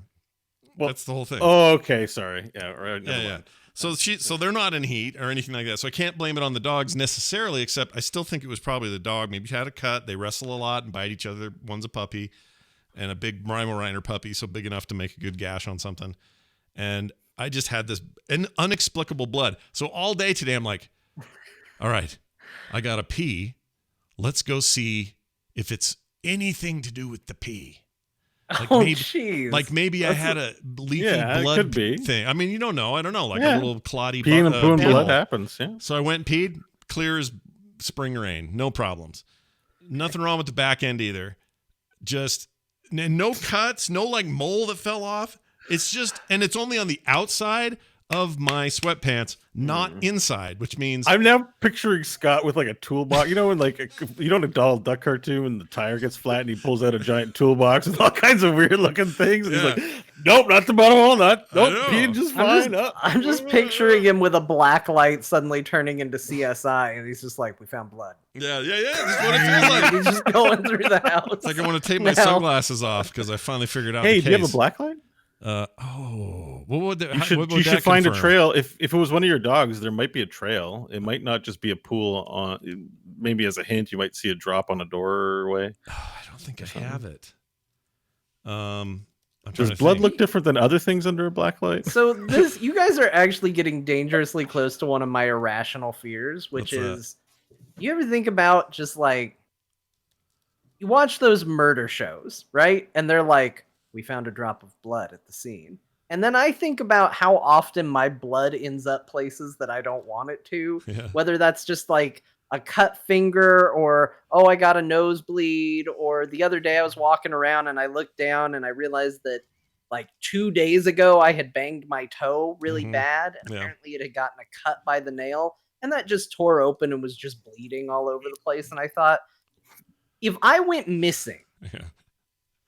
Well, that's the whole thing. Oh, okay. Sorry. Yeah. Right. Yeah. So they're not in heat or anything like that. So I can't blame it on the dogs necessarily, except I still think it was probably the dog. Maybe she had a cut. They wrestle a lot and bite each other. One's a puppy and a big Weimaraner puppy, so big enough to make a good gash on something. And I just had this inexplicable blood. So all day today, I'm like, all right, I got to pee. Let's go see if it's anything to do with the pee. Like maybe I had a leaky blood thing. I mean, you don't know. I don't know. Like a little clotty peeing and pooing blood happens. Yeah. So I went and peed, clear as spring rain, no problems. Nothing wrong with the back end either. Just no cuts, no like mole that fell off. It's just, and it's only on the outside of my sweatpants, not inside, which means I'm now picturing Scott with like a toolbox. When like a Donald Duck cartoon when the tire gets flat and he pulls out a giant toolbox with all kinds of weird looking things. And he's like, "Nope, not the bottom hole, nope, peeing just fine." I'm just picturing him with a black light suddenly turning into CSI, and he's just like, "We found blood." Yeah. That's what it feels like. He's just going through the house. It's like I want to take my sunglasses off because I finally figured out. Hey, the do you have a black light? You should find a trail. If it was one of your dogs, there might be a trail. It might not just be a pool. On maybe as a hint, you might see a drop on a doorway. I don't think I have it. Does blood look different than other things under a black light? So you guys are actually getting dangerously close to one of my irrational fears, which is, you ever think about just like, you watch those murder shows, right? And they're like, "We found a drop of blood at the scene." And then I think about how often my blood ends up places that I don't want it to, whether that's just like a cut finger or, I got a nosebleed, or the other day I was walking around and I looked down and I realized that like 2 days ago I had banged my toe really bad. And apparently it had gotten a cut by the nail and that just tore open and was just bleeding all over the place. And I thought, if I went missing,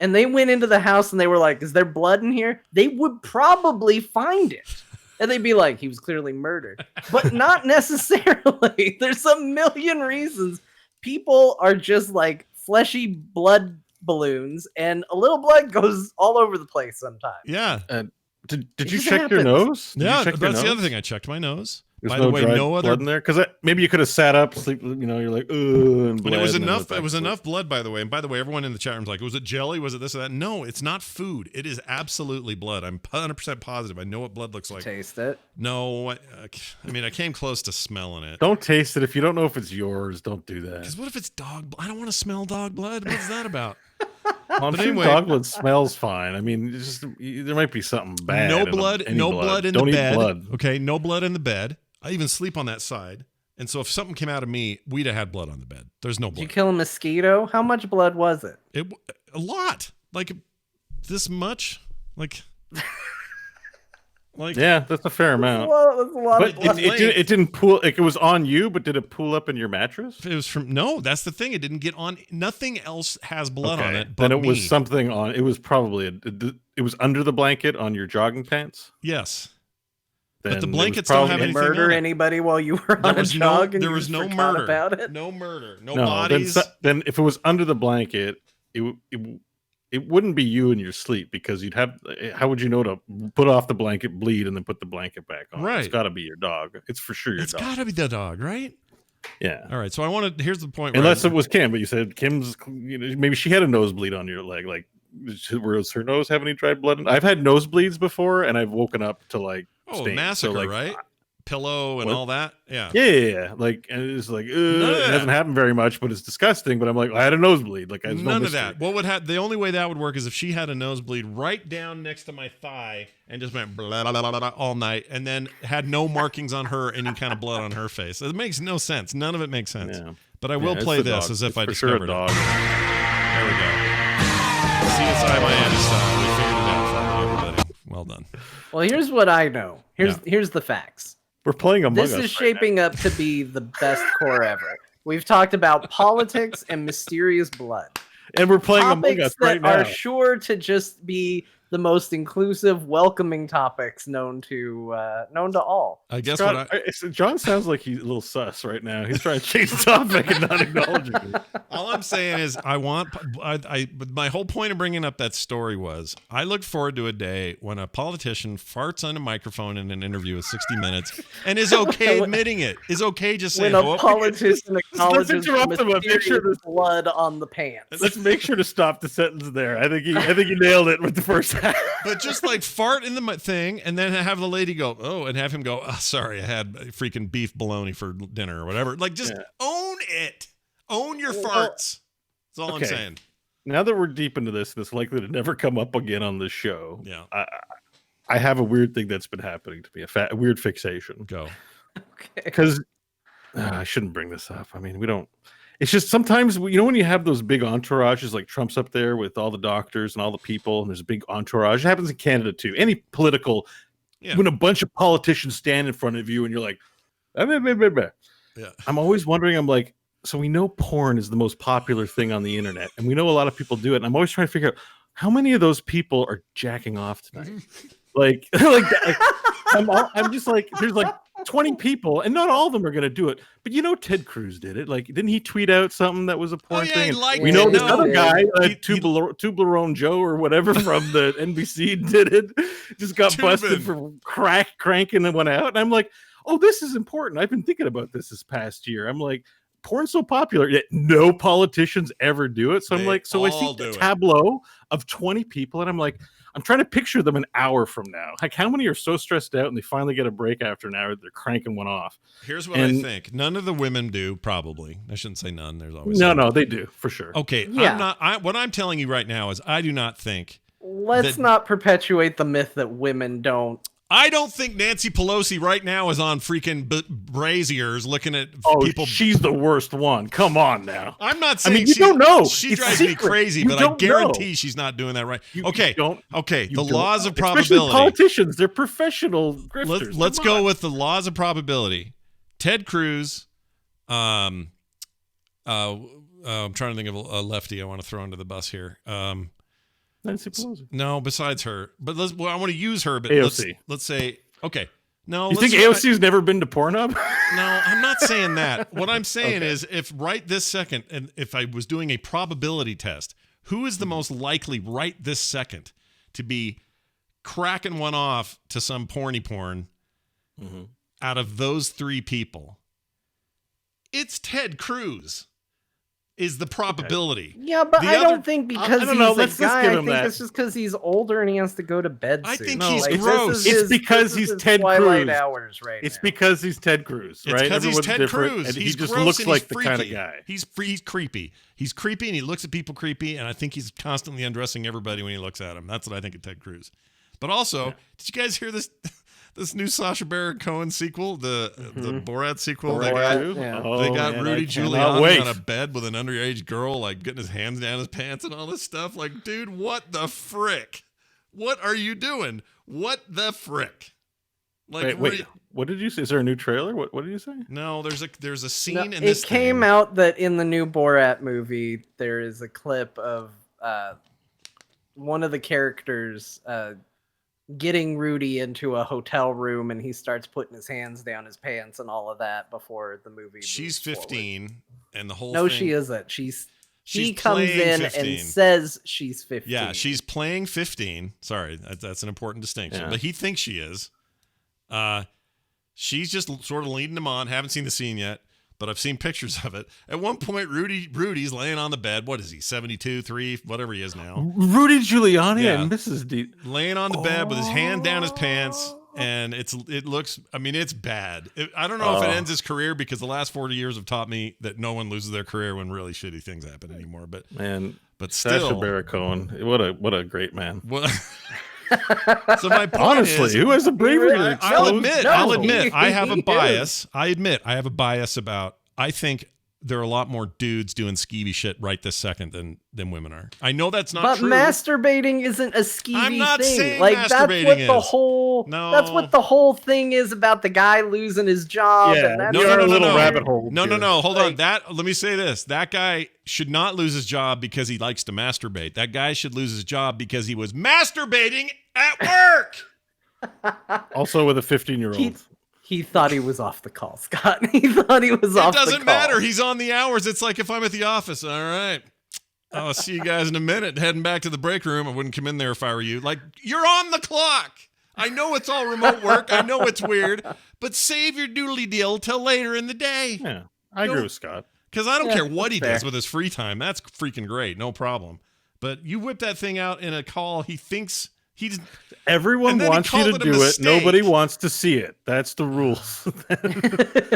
and they went into the house and they were like, "Is there blood in here?" They would probably find it. And they'd be like, "He was clearly murdered." But not necessarily. There's a million reasons. People are just like fleshy blood balloons, and a little blood goes all over the place sometimes. Yeah. Did you check your nose? That's the other thing. I checked my nose. There's By no the way, dried no other blood in there because maybe you could have sat up, sleep. You know, you're like, and But it was bled, and then enough. went It was back to enough blood, by the way. And by the way, everyone in the chat room's like, was it jelly? Was it this or that? No, it's not food. It is absolutely blood. I'm 100% positive. I know what blood looks like. Taste it. No, I mean, I came close to smelling it. Don't taste it if you don't know if it's yours. Don't do that. Because what if it's dog blood? I don't want to smell dog blood. What's that about? Well, I'm But sure anyway- dog blood smells fine. I mean, it's just there might be something bad. No in blood. any No blood in the Don't eat bed. blood. Okay, no blood in the bed. I even sleep on that side. And so if something came out of me, we'd have had blood on the bed. There's no Did you blood. kill a mosquito? How much blood was it? A lot. Like this much. Like Yeah, that's a fair amount. Well, that's a lot of But blood. it didn't pool. Like, it was on you, but did it pool up in your mattress? it was from no. That's the thing. It didn't get on. Nothing else has blood on it. But Then it was me. something on. It was probably it was under the blanket on your jogging pants. Yes. Then But the it was blankets don't probably- have Did anything murder on it. anybody while you were There on a was jog? And there you was just no forgot murder about it? No murder. No No, bodies. then if it was under the blanket, it wouldn't be you in your sleep because you'd have. How would you know to put off the blanket, bleed, and then put the blanket back on? Right. It's got to be your dog. It's for sure your It's dog. got to be the dog, right? Yeah. All right. So I want to. Here's the point. Where Unless it was Kim, but you said Kim's. Maybe she had a nosebleed on your leg. Like, was her nose have any dried blood? I've had nosebleeds before, and I've woken up to like. stains. massacre, So, like, right? Pillow and What? all that. Yeah. Yeah. Like, and it's like, of it that. hasn't happened very much, but it's disgusting. But I'm like, I had a nosebleed. Like, I was None of that. What would happen? The only way that would work is if she had a nosebleed right down next to my thigh and just went blah, blah, blah, blah, blah, all night, and then had no markings on her, any kind of blood on her face. It makes no sense. None of it makes sense. Yeah. But I will it's play the this dog. as if It's I for sure a discovered dog. it. There we go. CSI Miami style. We figured it out for you, everybody. Well done. Well, here's what I know. Here's the facts. We're playing Among This Us is right shaping up to be the best core ever. We've talked about politics and mysterious blood. now. And we're playing Among Topics Us right that now. are sure to just be the most inclusive, welcoming topics known to all. I guess Scott, what I. John sounds like he's a little sus right now. He's trying to change the topic and not acknowledging it. All I'm saying is, but my whole point of bringing up that story was, I look forward to a day when a politician farts on a microphone in an interview with 60 Minutes and is okay admitting it, is okay just saying, When a "Oh, politician acknowledges interrupt the him and make sure mysterious blood on the pants. Let's make sure to stop the sentence there. I think he nailed it with the first half. but just like fart in the thing and then have the lady go, oh, and have him go, oh, sorry, I had freaking beef bologna for dinner or whatever. Like, just own it. Own your farts. That's all I'm saying. Now that we're deep into this, and it's likely to never come up again on this show. Yeah. I have a weird thing that's been happening to me, a weird fixation. Go. Okay. Because I shouldn't bring this up. I mean, we don't. It's just sometimes, when you have those big entourages, like Trump's up there with all the doctors and all the people, and there's a big entourage. It happens in Canada too. Any political, when a bunch of politicians stand in front of you and you're like, Yeah. I'm always wondering, I'm like, so we know porn is the most popular thing on the internet, and we know a lot of people do it. And I'm always trying to figure out how many of those people are jacking off tonight. I'm just like, there's like 20 people, and not all of them are going to do it. But Ted Cruz did it. Like, didn't he tweet out something that was a porn thing? And we know this other guy, Tublerone Joe or whatever from the NBC did it. Just got busted for cranking and went out. And I'm like, oh, this is important. I've been thinking about this past year. I'm like, porn's so popular, yet no politicians ever do it. So I'm like, so I see the tableau of 20 people, and I'm like, I'm trying to picture them an hour from now. Like, how many are so stressed out and they finally get a break after an hour? They're cranking one off. Here's what I think. None of the women do, probably. I shouldn't say none. There's always no, they do for sure. Okay, Yeah. What I'm telling you right now is I do not think. Let's not perpetuate the myth that women don't. I don't think Nancy Pelosi right now is on freaking braziers looking at people. She's the worst one. Come on now. I'm not saying you don't know. She It's drives me secret. crazy, You but I don't guarantee know. she's not doing that right. You Okay. don't Laws of Especially probability. politicians, they're professional grifters. Let's go with the laws of probability. Ted Cruz. I'm trying to think of a lefty I want to throw under the bus here. Nancy Pelosi. No, besides her. But I want to use her. But AOC. let's say, okay. No, You think AOC's never been to Pornhub? No, I'm not saying that. What I'm saying is, if right this second, and if I was doing a probability test, who is the most likely right this second to be cracking one off to some porn out of those three people, it's Ted Cruz. Is the probability. Yeah, but I don't think because he's a guy. I think it's just because he's older and he has to go to bed soon. I think he's gross. It's because he's Ted Cruz. Hours right it's because he's Ted Cruz, right? It's because he's Ted Cruz. And he just looks like the kind of guy. He's creepy. He's creepy and he looks at people creepy, and I think he's constantly undressing everybody when he looks at them. That's what I think of Ted Cruz. But also, did you guys hear this? This new Sacha Baron Cohen sequel, the Borat sequel, they got Rudy Giuliani on a bed with an underage girl, like getting his hands down his pants and all this stuff. Like, dude, what the frick? What are you doing? What the frick? Like, wait. What did you say? Is there a new trailer? What did you say? No, there's a scene in this. It came out that in the new Borat movie, there is a clip of one of the characters getting Rudy into a hotel room, and he starts putting his hands down his pants and all of that before the movie. She's 15, and the whole no, thing, she isn't. She comes in 15. And says she's 15. Yeah, she's playing 15. Sorry, that's an important distinction. Yeah. But he thinks she is. She's just sort of leading him on. Haven't seen the scene yet, but I've seen pictures of it. At one point, Rudy's laying on the bed. What is he, 72, 3, whatever he is now? Rudy Giuliani and Mrs. D. Laying on the bed with his hand down his pants, and it looks, I mean, it's bad. I don't know if it ends his career, because the last 40 years have taught me that no one loses their career when really shitty things happen anymore. But still, Sacha Baron Cohen, what a great man. So my point honestly, is, who has a bravery? I'll admit, I have a bias. I admit, I have a bias about. I think there are a lot more dudes doing skeevy shit right this second than women are. I know that's not true. But masturbating isn't a skeevy thing. I'm not saying like masturbating that's what the whole. No. That's what the whole thing is about the guy losing his job. Yeah, and that's no. Rabbit hole. No. Hold on. Let me say this. That guy should not lose his job because he likes to masturbate. That guy should lose his job because he was masturbating at work. Also with a 15-year-old. He thought he was off the call, Scott. He thought he was off the call. It doesn't matter. He's on the hours. It's like if I'm at the office. All right. I'll see you guys in a minute. Heading back to the break room. I wouldn't come in there if I were you. Like, you're on the clock. I know it's all remote work. I know it's weird. But save your doodly deal till later in the day. Yeah, I agree with Scott. Because I don't care what he does with his free time. That's freaking great. No problem. But you whip that thing out in a call. He thinks... Everyone wants you to do it. Nobody wants to see it. That's the rules.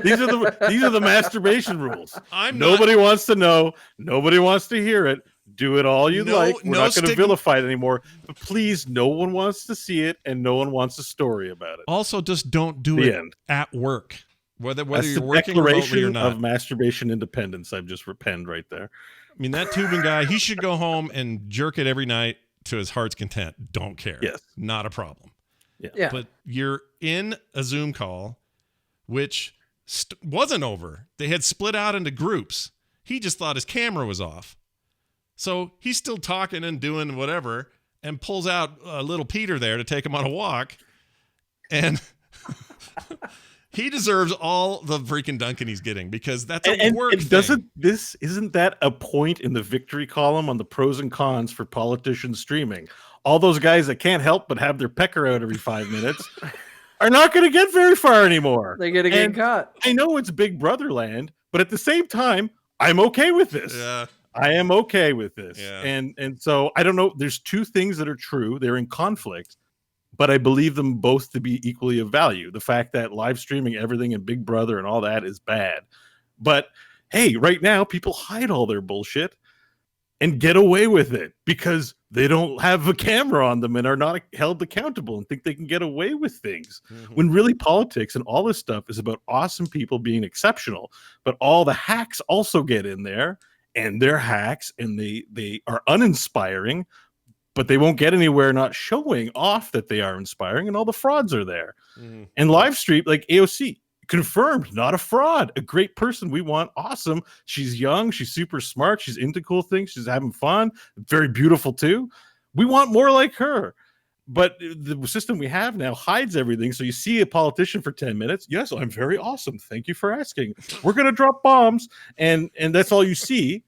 these are the masturbation rules. Nobody wants to know. Nobody wants to hear it. Do it all you like. We're not going to vilify it anymore. But please, no one wants to see it, and no one wants a story about it. Also, just don't do it at work. Whether you're working remotely or not. Of masturbation independence. I've just repenned right there. I mean, that tubing guy, he should go home and jerk it every night to his heart's content. Don't care. Yes. Not a problem. Yeah. But you're in a Zoom call, which wasn't over. They had split out into groups. He just thought his camera was off. So he's still talking and doing whatever, and pulls out little Peter there to take him on a walk. And he deserves all the freaking dunking he's getting, because that's a work thing. Isn't that a point in the victory column on the pros and cons for politicians streaming? All those guys that can't help but have their pecker out every 5 minutes are not going to get very far anymore. They're going to get caught. I know it's Big Brother land, but at the same time, I'm okay with this. Yeah. I am okay with this. Yeah. And so I don't know. There's two things that are true. They're in conflict, but I believe them both to be equally of value. The fact that live streaming everything and Big Brother and all that is bad. But hey, right now people hide all their bullshit and get away with it because they don't have a camera on them and are not held accountable and think they can get away with things. Mm-hmm. When really politics and all this stuff is about awesome people being exceptional, but all the hacks also get in there, and they're hacks, and they are uninspiring, but they won't get anywhere not showing off that they are inspiring, and all the frauds are there. Mm-hmm. And live stream, like AOC, confirmed, not a fraud, a great person we want, awesome. She's young, she's super smart, she's into cool things, she's having fun, very beautiful too. We want more like her. But the system we have now hides everything. So you see a politician for 10 minutes. Yes, I'm very awesome. Thank you for asking. We're going to drop bombs. And that's all you see.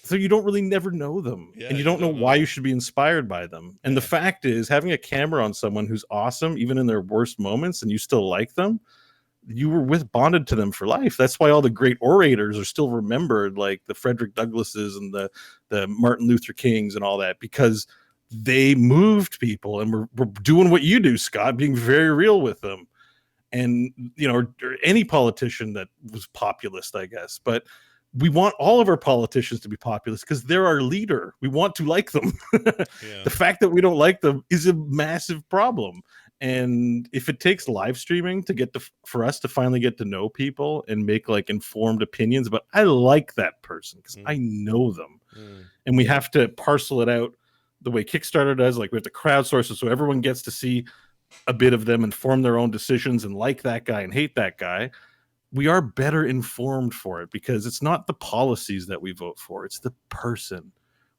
So you don't really never know them. Yeah, and you don't know why you should be inspired by them. And the fact is, having a camera on someone who's awesome, even in their worst moments, and you still like them, you were bonded to them for life. That's why all the great orators are still remembered, like the Frederick Douglasses and the Martin Luther Kings and all that, because they moved people and were doing what you do, Scott, being very real with them. And, or any politician that was populist, I guess. But we want all of our politicians to be populist because they're our leader. We want to like them. The fact that we don't like them is a massive problem. And if it takes live streaming for us to finally get to know people and make like informed opinions, but I like that person because I know them, and we have to parcel it out the way Kickstarter does. Like we have to crowdsource it so everyone gets to see a bit of them and form their own decisions and like that guy and hate that guy. We are better informed for it because it's not the policies that we vote for. It's the person.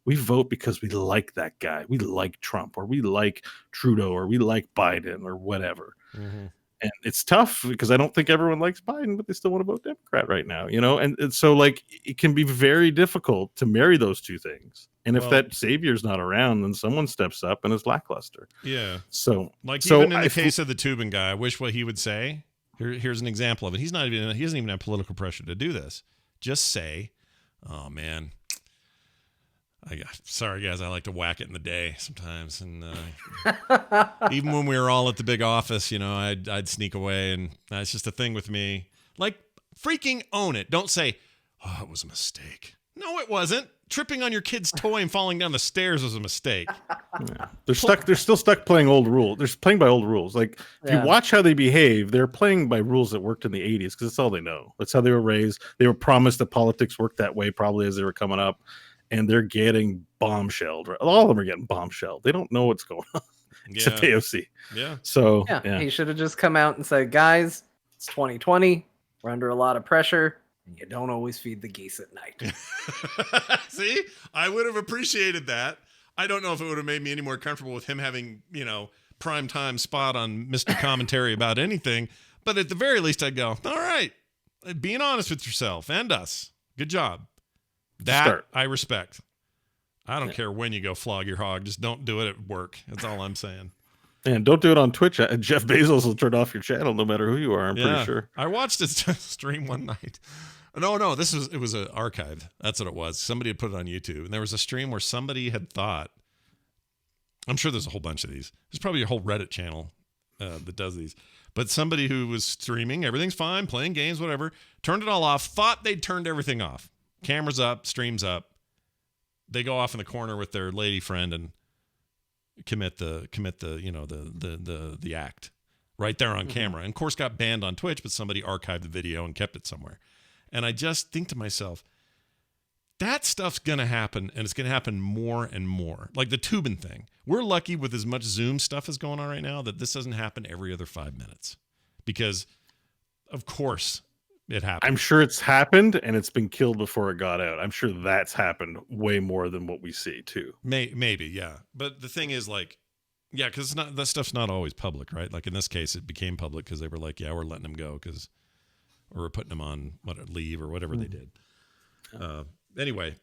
We vote because we like that guy. We like Trump, or we like Trudeau, or we like Biden, or whatever. Mm-hmm. And it's tough because I don't think everyone likes Biden, but they still want to vote Democrat right now, And so like it can be very difficult to marry those two things. And if that savior's not around, then someone steps up and it's lackluster. Yeah. So even in the case of the Tubin guy, I wish what he would say. Here's an example of it. He doesn't even have political pressure to do this. Just say, "Oh man, sorry guys, I like to whack it in the day sometimes." And even when we were all at the big office, I'd sneak away, and that's just a thing with me. Like, freaking own it. Don't say, "Oh, it was a mistake." No, it wasn't. Tripping on your kid's toy and falling down the stairs was a mistake. Yeah. They're still stuck playing old rules. They're playing by old rules. Like if you watch how they behave, they're playing by rules that worked in the 80s because that's all they know. That's how they were raised. They were promised that politics worked that way probably as they were coming up, and they're getting bombshelled. All of them are getting bombshelled. They don't know what's going on. Except AOC. Yeah. So he should have just come out and said, "Guys, it's 2020. We're under a lot of pressure. You don't always feed the geese at night." See, I would have appreciated that. I don't know if it would have made me any more comfortable with him having, prime time spot on Mr. Commentary about anything. But at the very least, I'd go, all right, being honest with yourself and us. Good job. That I respect. I don't care when you go flog your hog. Just don't do it at work. That's all I'm saying. And don't do it on Twitch. Jeff Bezos will turn off your channel no matter who you are. I'm pretty sure. I watched his stream one night. No, it was an archive. That's what it was. Somebody had put it on YouTube, and there was a stream where somebody had thought. I'm sure there's a whole bunch of these. There's probably a whole Reddit channel that does these. But somebody who was streaming, everything's fine, playing games, whatever, turned it all off. Thought they'd turned everything off. Cameras up, streams up. They go off in the corner with their lady friend and commit the act right there on camera. And of course got banned on Twitch, but somebody archived the video and kept it somewhere. And I just think to myself, that stuff's going to happen, and it's going to happen more and more. Like the Tubin thing. We're lucky with as much Zoom stuff as going on right now that this doesn't happen every other 5 minutes. Because, of course, it happened. I'm sure it's happened, and it's been killed before it got out. I'm sure that's happened way more than what we see, too. Maybe, yeah. But the thing is, like, yeah, because that stuff's not always public, right? Like in this case, it became public because they were like, yeah, we're letting him go because... or we're putting them on leave or whatever they did. Anyway,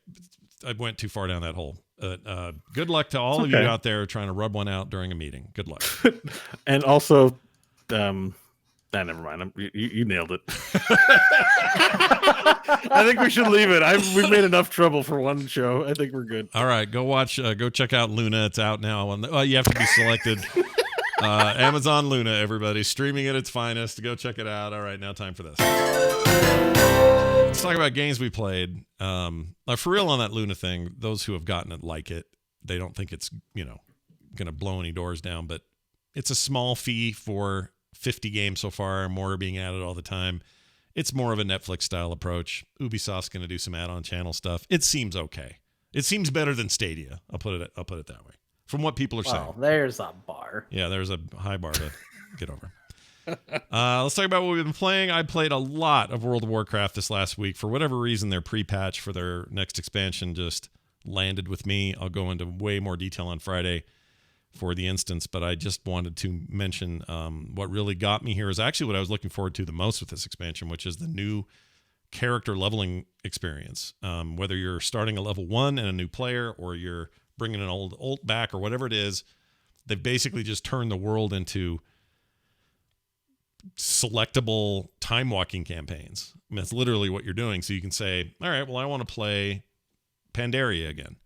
I went too far down that hole. Good luck to all of you out there trying to rub one out during a meeting. Good luck. And also, never mind. You nailed it. I think we should leave it. We've made enough trouble for one show. I think we're good. All right, go check out Luna. It's out now. You have to be selected. Amazon Luna, everybody. Streaming at its finest. Go check it out. All right, now time for this. Let's talk about games we played. For real on that Luna thing, those who have gotten it like it. They don't think it's, going to blow any doors down, but it's a small fee for 50 games so far, more are being added all the time. It's more of a Netflix-style approach. Ubisoft's going to do some add-on channel stuff. It seems okay. It seems better than Stadia. I'll put it that way. From what people are saying. There's a bar. Yeah, there's a high bar to get over. Let's talk about what we've been playing. I played a lot of World of Warcraft this last week. For whatever reason, their pre-patch for their next expansion just landed with me. I'll go into way more detail on Friday for the instance, but I just wanted to mention what really got me here is actually what I was looking forward to the most with this expansion, which is the new character leveling experience. Whether you're starting a level 1 and a new player, or you're bringing an old ult back, or whatever it is, they've basically just turned the world into selectable time walking campaigns. I mean, that's literally what you're doing. So you can say, all right, well, I want to play Pandaria again.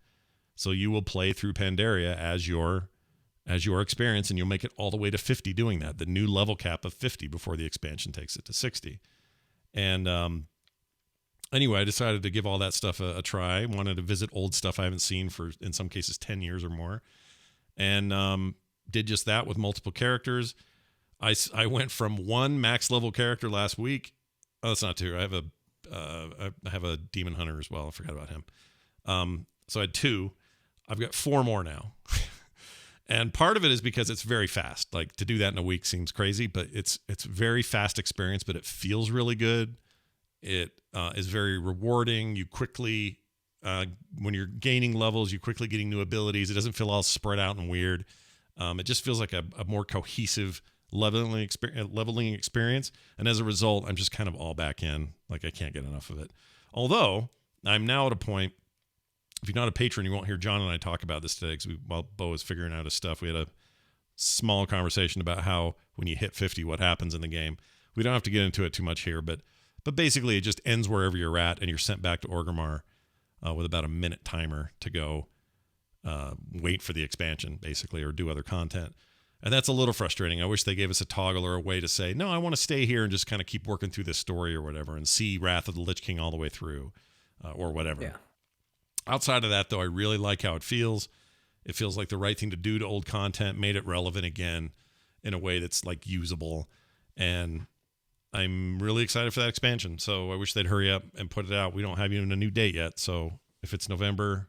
So you will play through Pandaria as your experience, and you'll make it all the way to 50 doing that. The new level cap of 50 before the expansion takes it to 60. And anyway, I decided to give all that stuff a try. Wanted to visit old stuff I haven't seen for, in some cases, 10 years or more. And did just that with multiple characters. I went from one max level character last week. Oh, that's not true. I have a demon hunter as well. I forgot about him. So I had 2. I've got 4 more now. And part of it is because it's very fast. Like, to do that in a week seems crazy, but it's very fast experience, but it feels really good. It is very rewarding. You quickly, when you're gaining levels, you quickly getting new abilities. It doesn't feel all spread out and weird. It just feels like a more cohesive leveling experience. And as a result, I'm just kind of all back in. Like, I can't get enough of it. Although I'm now at a point, if you're not a patron, you won't hear John and I talk about this today, because while Bo was figuring out his stuff, we had a small conversation about how when you hit 50, what happens in the game. We don't have to get into it too much here, but basically it just ends wherever you're at, and you're sent back to Orgrimmar with about a minute timer to go wait for the expansion, basically, or do other content. And that's a little frustrating. I wish they gave us a toggle or a way to say, no, I want to stay here and just kind of keep working through this story or whatever, and see Wrath of the Lich King all the way through, or whatever. Yeah. Outside of that, though, I really like how it feels. It feels like the right thing to do to old content, made it relevant again in a way that's like usable. And I'm really excited for that expansion. So I wish they'd hurry up and put it out. We don't have even a new date yet. So if it's November,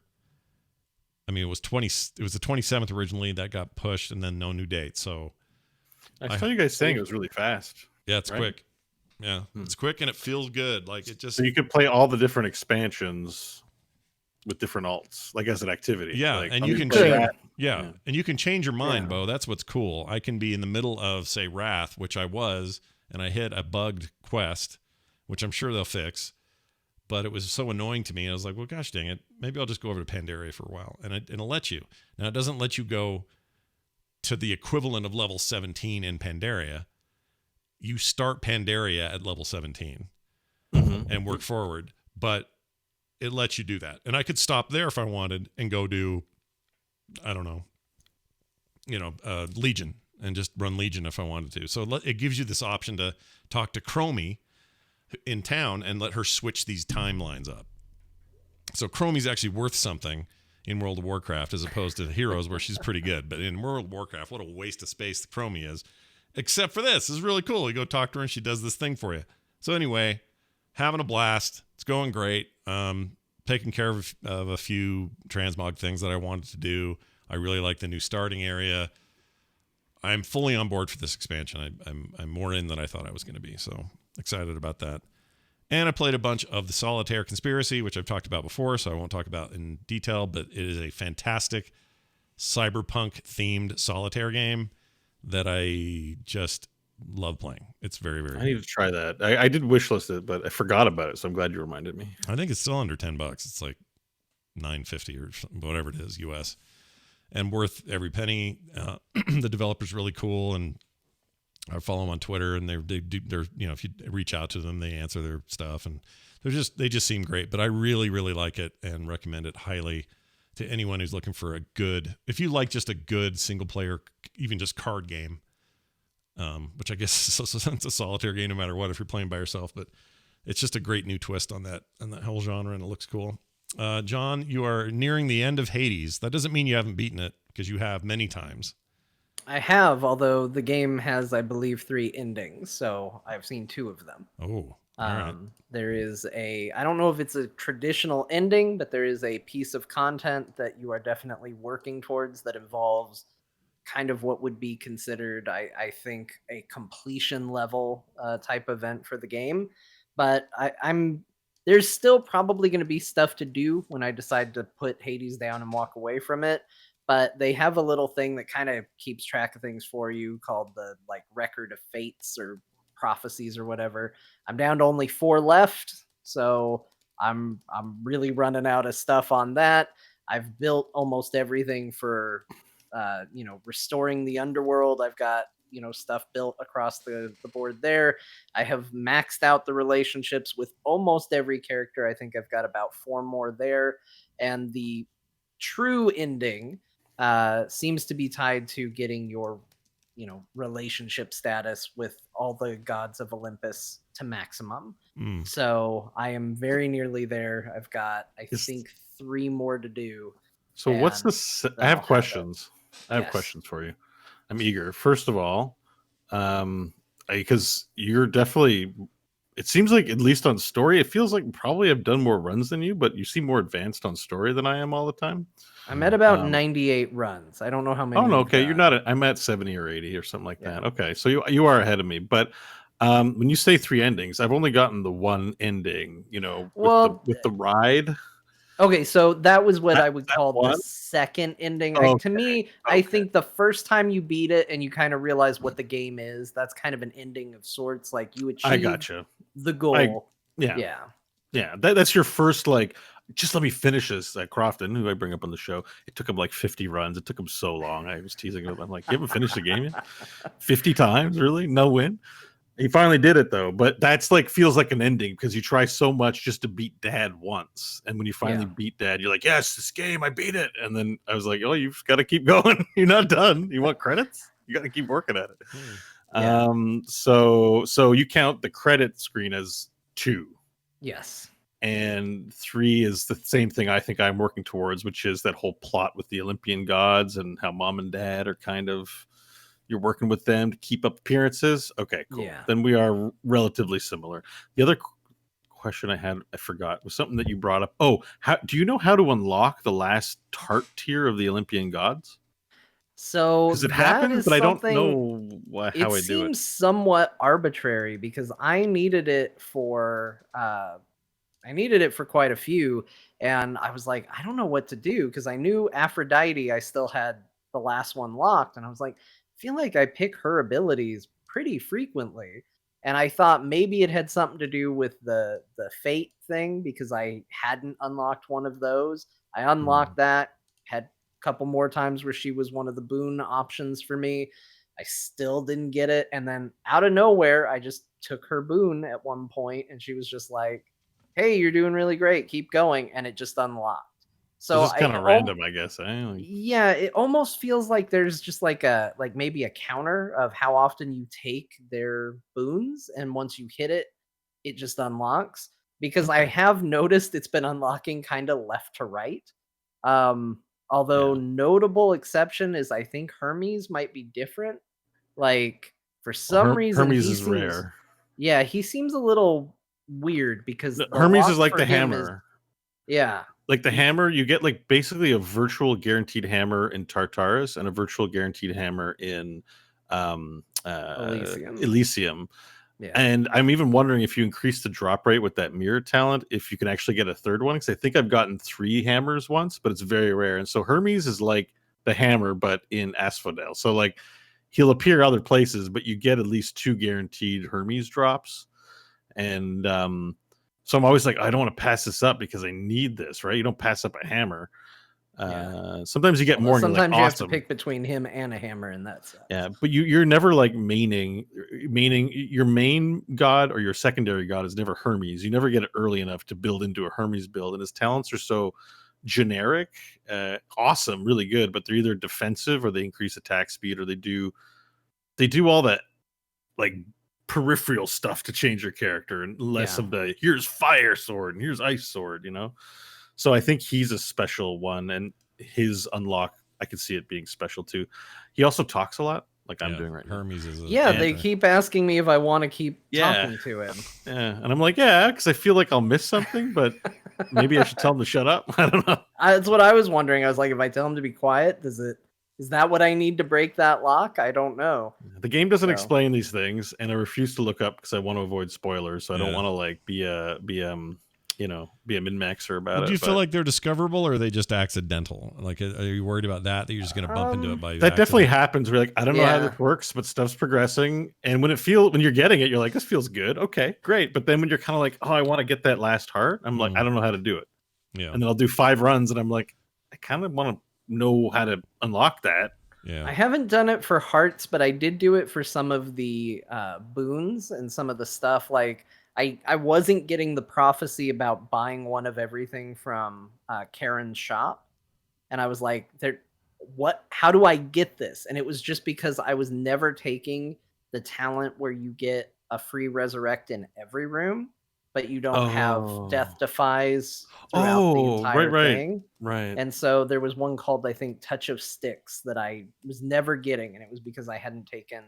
I mean, it was the 27th originally that got pushed, and then no new date. So I saw you guys saying it was really fast. Yeah, it's quick. Yeah, it's quick, and it feels good. Like, it just, so you could play all the different expansions with different alts, like as an activity. Yeah, like, and you can change. Yeah, and you can change your mind, Bo. That's what's cool. I can be in the middle of, say, Wrath, which I was, and I hit a bugged quest, which I'm sure they'll fix. But it was so annoying to me. I was like, well, gosh dang it. Maybe I'll just go over to Pandaria for a while. And it'll let you. Now, it doesn't let you go to the equivalent of level 17 in Pandaria. You start Pandaria at level 17 and work forward. But it lets you do that. And I could stop there if I wanted and go do, I don't know, Legion, and just run Legion if I wanted to. So it gives you this option to talk to Chromie in town and let her switch these timelines up. So Chromie's actually worth something in World of Warcraft, as opposed to Heroes, where she's pretty good. But in World of Warcraft, what a waste of space Chromie is. Except for this. This is really cool. You go talk to her and she does this thing for you. So anyway, having a blast. It's going great. Taking care of a few transmog things that I wanted to do. I really like the new starting area. I'm fully on board for this expansion. I'm more in than I thought I was going to be. So excited about that. And I played a bunch of the Solitaire Conspiracy, which I've talked about before, so I won't talk about in detail, but it is a fantastic cyberpunk-themed solitaire game that I just love playing. It's very, very I need to try that. I did wishlist it, but I forgot about it, so I'm glad you reminded me. I think it's still under $10. It's like $9.50 or whatever it is, US. And worth every penny. The developer's really cool, and I follow them on Twitter, and they're if you reach out to them, they answer their stuff, and they just seem great. But I really, really like it and recommend it highly to anyone who's looking for if you like just a good single player, even just card game, which I guess it's a solitaire game no matter what if you're playing by yourself, but it's just a great new twist on that whole genre, and it looks cool. John, you are nearing the end of Hades. That doesn't mean you haven't beaten it, because you have many times. I have, although the game has, I believe, 3 endings, so I've seen 2 of them. Oh, all right. There is I don't know if it's a traditional ending, but there is a piece of content that you are definitely working towards that involves kind of what would be considered, I think, a completion level type event for the game. But there's still probably going to be stuff to do when I decide to put Hades down and walk away from it. But they have a little thing that kind of keeps track of things for you called the record of fates or prophecies or whatever. I'm down to only 4 left, so I'm really running out of stuff on that. I've built almost everything for restoring the underworld. I've got stuff built across the board there. I have maxed out the relationships with almost every character. I think I've got about 4 more there. And the true ending seems to be tied to getting your relationship status with all the gods of Olympus to maximum. So I am very nearly there. I've got, I think, 3 more to do. So what's this? I have questions. I have questions for you. I'm eager. First of all, because you're definitely, it seems like, at least on story, it feels like probably I've done more runs than you, but you seem more advanced on story than I am all the time. I'm at about 98 runs. I don't know how many. Oh, no, okay. You're not. I'm at 70 or 80 or something like that. Okay, so you are ahead of me. But when you say 3 endings, I've only gotten the 1 ending. With the ride. Okay, so that was what I would call the second ending. To me, I think the first time you beat it and you kind of realize what the game is, that's kind of an ending of sorts. Like you achieve the goal. Yeah. That's your first, like, just let me finish this. Crofton, who I bring up on the show, it took him like 50 runs. It took him so long. I was teasing him. I'm like, you haven't finished the game yet? 50 times? Really? No win? He finally did it though, but that's like feels like an ending because you try so much just to beat Dad once, and when you finally beat Dad, you're like, "Yes, this game, I beat it." And then I was like, "Oh, you've got to keep going. You're not done. You want credits? You got to keep working at it." So you count the credit screen as 2. Yes. And 3 is the same thing I think I'm working towards, which is that whole plot with the Olympian gods and how Mom and Dad are kind of. You're working with them to keep up appearances. Okay, cool. Yeah. Then we are relatively similar. The other question I forgot, was something that you brought up. Oh, do you know how to unlock the last tart tier of the Olympian gods? So it happens, but I don't know how I do it. It seems somewhat arbitrary because I needed it for quite a few, and I was like, I don't know what to do because I knew Aphrodite. I still had the last one locked, and I was like, feel like I pick her abilities pretty frequently, and I thought maybe it had something to do with the fate thing because I hadn't unlocked one of those. I unlocked that, had a couple more times where she was one of the boon options for me. I still didn't get it, and then out of nowhere I just took her boon at one point, and she was just like, "Hey, you're doing really great, keep going," and it just unlocked. So it's kind of random, I guess. Yeah, it almost feels like there's just like maybe a counter of how often you take their boons, and once you hit it, it just unlocks. Because I have noticed it's been unlocking kind of left to right. Although notable exception is I think Hermes might be different. Like for some reason Hermes is rare. Yeah, he seems a little weird because Hermes is like the hammer. Like the hammer, you get like basically a virtual guaranteed hammer in Tartarus and a virtual guaranteed hammer in Elysium. Yeah. And I'm even wondering if you increase the drop rate with that mirror talent, if you can actually get a third one. Because I think I've gotten 3 hammers once, but it's very rare. And so Hermes is like the hammer, but in Asphodel. So like he'll appear other places, but you get at least 2 guaranteed Hermes drops. And so I'm always like, I don't want to pass this up because I need this, right? You don't pass up a hammer. Sometimes you get more. Sometimes you have to pick between him and a hammer in that sense. Yeah, but you're never like meaning your main god or your secondary god is never Hermes. You never get it early enough to build into a Hermes build, and his talents are so generic, awesome, really good, but they're either defensive or they increase attack speed, or they do all that like peripheral stuff to change your character, and less of the here's fire sword and here's ice sword, So I think he's a special one, and his unlock, I could see it being special too. He also talks a lot, like I'm doing right Hermes now. Is they keep asking me if I want to keep talking to him. Yeah, and I'm like, because I feel like I'll miss something, but maybe I should tell him to shut up. I don't know. That's what I was wondering. I was like, if I tell him to be quiet, is that what I need to break that lock? I don't know. The game doesn't explain these things, and I refuse to look up because I want to avoid spoilers. So I don't want to like be a min-maxer about it. Do you feel like they're discoverable, or are they just accidental? Like, are you worried about that you're just going to bump into it by that accident? Definitely happens. We're like, I don't know how this works, but stuff's progressing. And when you're getting it, you're like, this feels good. Okay, great. But then when you're kind of like, oh, I want to get that last heart, I'm like, I don't know how to do it. Yeah. And then I'll do 5 runs, and I'm like, I kind of want to know how to unlock that. Yeah. I haven't done it for hearts, but I did do it for some of the boons and some of the stuff. Like I wasn't getting the prophecy about buying one of everything from Karen's shop, and I was like, "There, what? How do I get this?" And it was just because I was never taking the talent where you get a free resurrect in every room, but you don't have death defies throughout the entire thing. Right. And so there was one called, I think, Touch of Sticks that I was never getting, and it was because I hadn't taken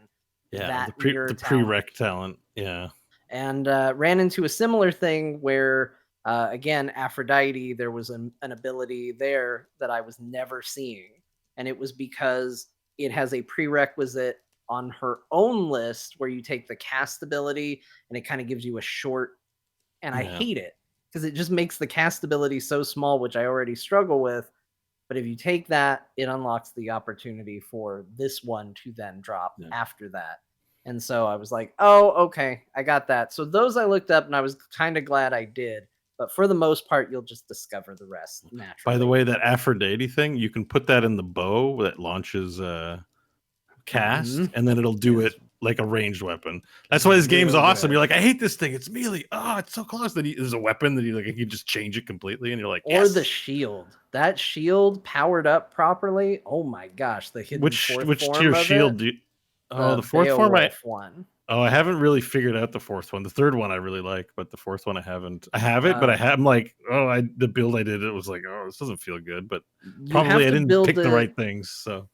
that the talent. prereq talent. Yeah. And ran into a similar thing where, again, Aphrodite, there was an ability there that I was never seeing. And it was because it has a prerequisite on her own list where you take the cast ability and it kind of gives you a short, and I hate it because it just makes the cast ability so small, which I already struggle with. But if you take that, it unlocks the opportunity for this one to then drop after that. And so I was like, oh, okay, I got that. So those I looked up and I was kind of glad I did. But for the most part, you'll just discover the rest naturally. By the way, that Aphrodite thing, you can put that in the bow that launches cast, and then it'll do it like a ranged weapon. That's why this game's awesome. You're like, I hate this thing. It's melee. Oh, it's so close. That there's a weapon that you just change it completely, and you're like, yes. Or the shield. That shield powered up properly. Oh my gosh, the hidden which tier shield do you... Oh, the fourth form one. Oh, I haven't really figured out the fourth one. The third one I really like, but the fourth one I haven't. I have it, but I'm like, the build I did, it was like, this doesn't feel good. But probably I didn't pick the right things. So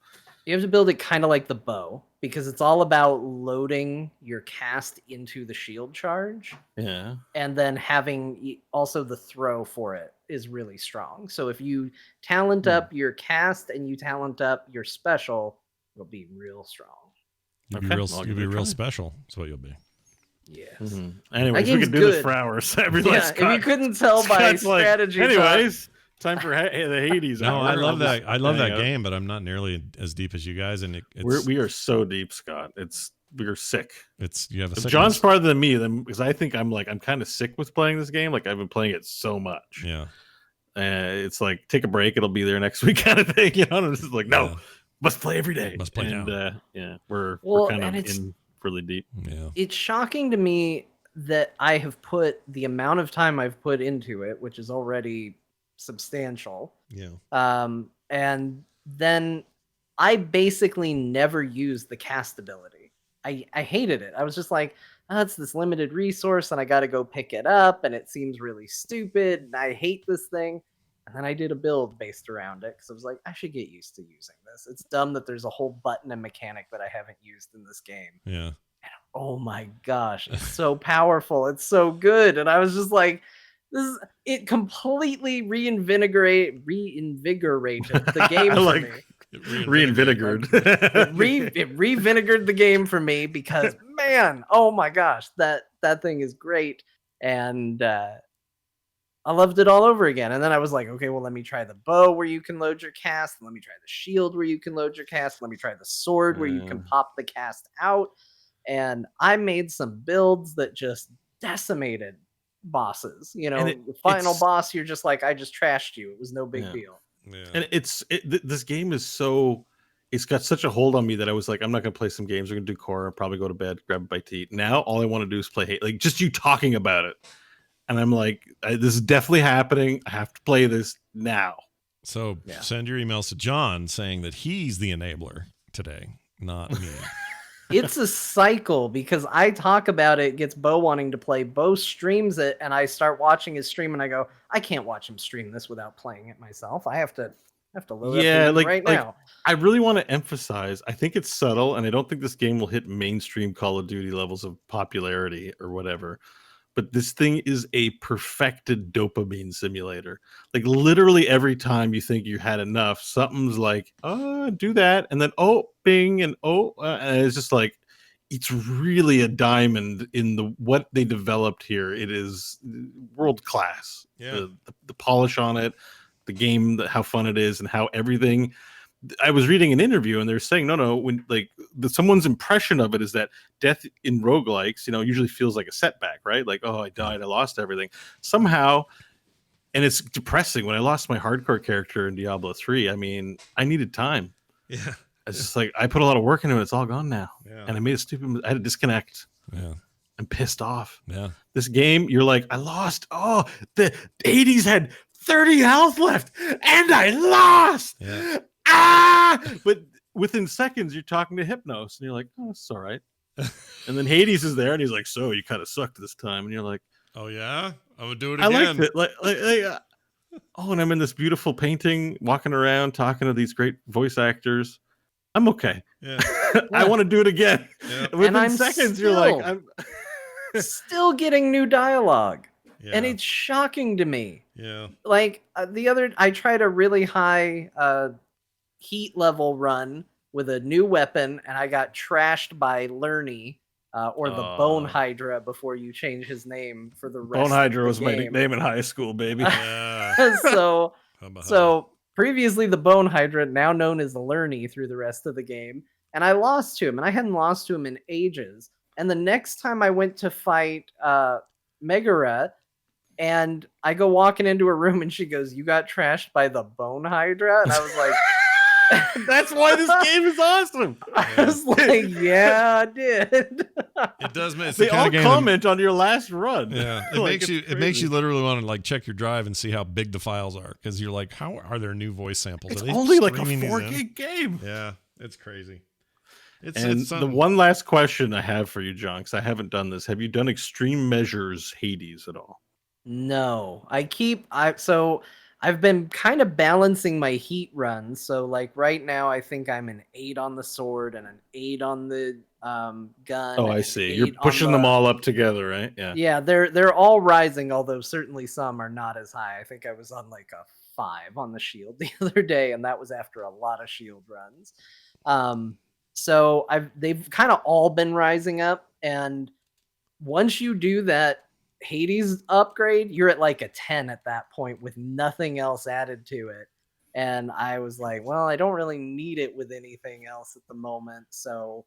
you have to build it kind of like the bow, because it's all about loading your cast into the shield charge. Yeah. And then having also the throw for it is really strong. So if you talent up your cast and you talent up your special, it'll be real strong. You'll be real special. That's what you'll be. Yes. Mm-hmm. Anyways, we could do this for hours. If you couldn't tell by strategy. Anyways, time for the Hades. No, I love that. I love that game, but I'm not nearly as deep as you guys. And we are so deep, Scott. We are sick. You have a John's farther than me, because I think I'm kind of sick with playing this game. Like I've been playing it so much. Yeah. It's like take a break. It'll be there next week, kind of thing. You know, and it's just like no. Yeah. Must play every day. Must play now. We're kind of in really deep. Yeah. It's shocking to me that I have put the amount of time I've put into it, which is already substantial. Yeah. And then I basically never used the cast ability. I hated it. I was just like, it's this limited resource and I got to go pick it up and it seems really stupid and I hate this thing. And then I did a build based around it because I was like, I should get used to using this. It's dumb that there's a whole button and mechanic that I haven't used in this game. Yeah. And, oh my gosh, it's so powerful. It's so good. And I was just like, it completely reinvigorated the game for me. Reinvigorated. It revinegared the game for me because, man, oh my gosh, that thing is great. And I loved it all over again. And then I was like, okay, well, let me try the bow where you can load your cast. Let me try the shield where you can load your cast. Let me try the sword where you can pop the cast out. And I made some builds that just decimated bosses. The final boss, you're just like, I just trashed you. It was no big deal. Yeah. And this game is it's got such a hold on me that I was like, I'm not going to play some games. I'm going to do core, probably go to bed, grab a bite to eat. Now, all I want to do is play like just you talking about it. And I'm like, this is definitely happening. I have to play this now. So send your emails to John saying that he's the enabler today, not me. It's a cycle because I talk about it, gets Bo wanting to play. Bo streams it, and I start watching his stream, and I go, I can't watch him stream this without playing it myself. I have to load up right now. I really want to emphasize, I think it's subtle, and I don't think this game will hit mainstream Call of Duty levels of popularity or whatever. But this thing is a perfected dopamine simulator. Like literally every time you think you had enough, something's like, do that. And then, bing. And it's just like, it's really a diamond in what they developed here. It is world class. Yeah. The polish on it, the game, how fun it is and how everything. I was reading an interview and they're saying, no, when someone's impression of it is that death in roguelikes, usually feels like a setback, right? Like, I died, I lost everything somehow. And it's depressing. When I lost my hardcore character in Diablo 3, I mean, I needed time. Yeah. It's just like I put a lot of work into it. It's all gone now, Yeah. and I made a stupid. I had to disconnect. Yeah. I'm pissed off. Yeah. This game, you're like, I lost. Oh, the Hades had 30 health left, and I lost. Yeah. But within seconds, you're talking to Hypnos, and you're like, oh, it's all right. And then Hades is there, and he's like, so you kind of sucked this time, and you're like, oh yeah, I'm gonna do it I again. liked it. Oh, and I'm in this beautiful painting, walking around, talking to these great voice actors. I'm okay. Yeah. I want to do it again. Yeah. Within I'm seconds, you're like, I'm still getting new dialogue, Yeah. and it's shocking to me. Yeah. Like I tried a really high heat level run with a new weapon, and I got trashed by Lerny, or the Bone Hydra before you change his name for the rest. Bone Hydra of was the my game. nickname in high school, baby. Yeah. So previously the Bone Hydra, now known as Lerny through the rest of the game, and I lost to him, and I hadn't lost to him in ages. And the next time I went to fight Megara, and I go walking into a room, and she goes, "You got trashed by the Bone Hydra," and I was like. That's why this game is awesome. I was like, yeah, I did. It does make they all comment on your last run. Yeah, it Like, makes you literally want to like check your drive and see how big the files are, because you're like, how are there new voice samples? It's Are they only like a streaming these 4 in? gig game. Yeah, it's crazy. And the one last question I have for you, John, because I haven't done this. Have you done Extreme Measures Hades at all? No, I've been kind of balancing my heat runs. So like right now, I think I'm an 8 on the sword and an 8 on the gun. Oh, I see. You're pushing them all up together, right? Yeah. Yeah, they're all rising, although certainly some are not as high. I think I was on like a 5 on the shield the other day, and that was after a lot of shield runs. So they've kind of all been rising up, and once you do that Hades upgrade, you're at like a 10 at that point with nothing else added to it. And I was like, well, I don't really need it with anything else at the moment, so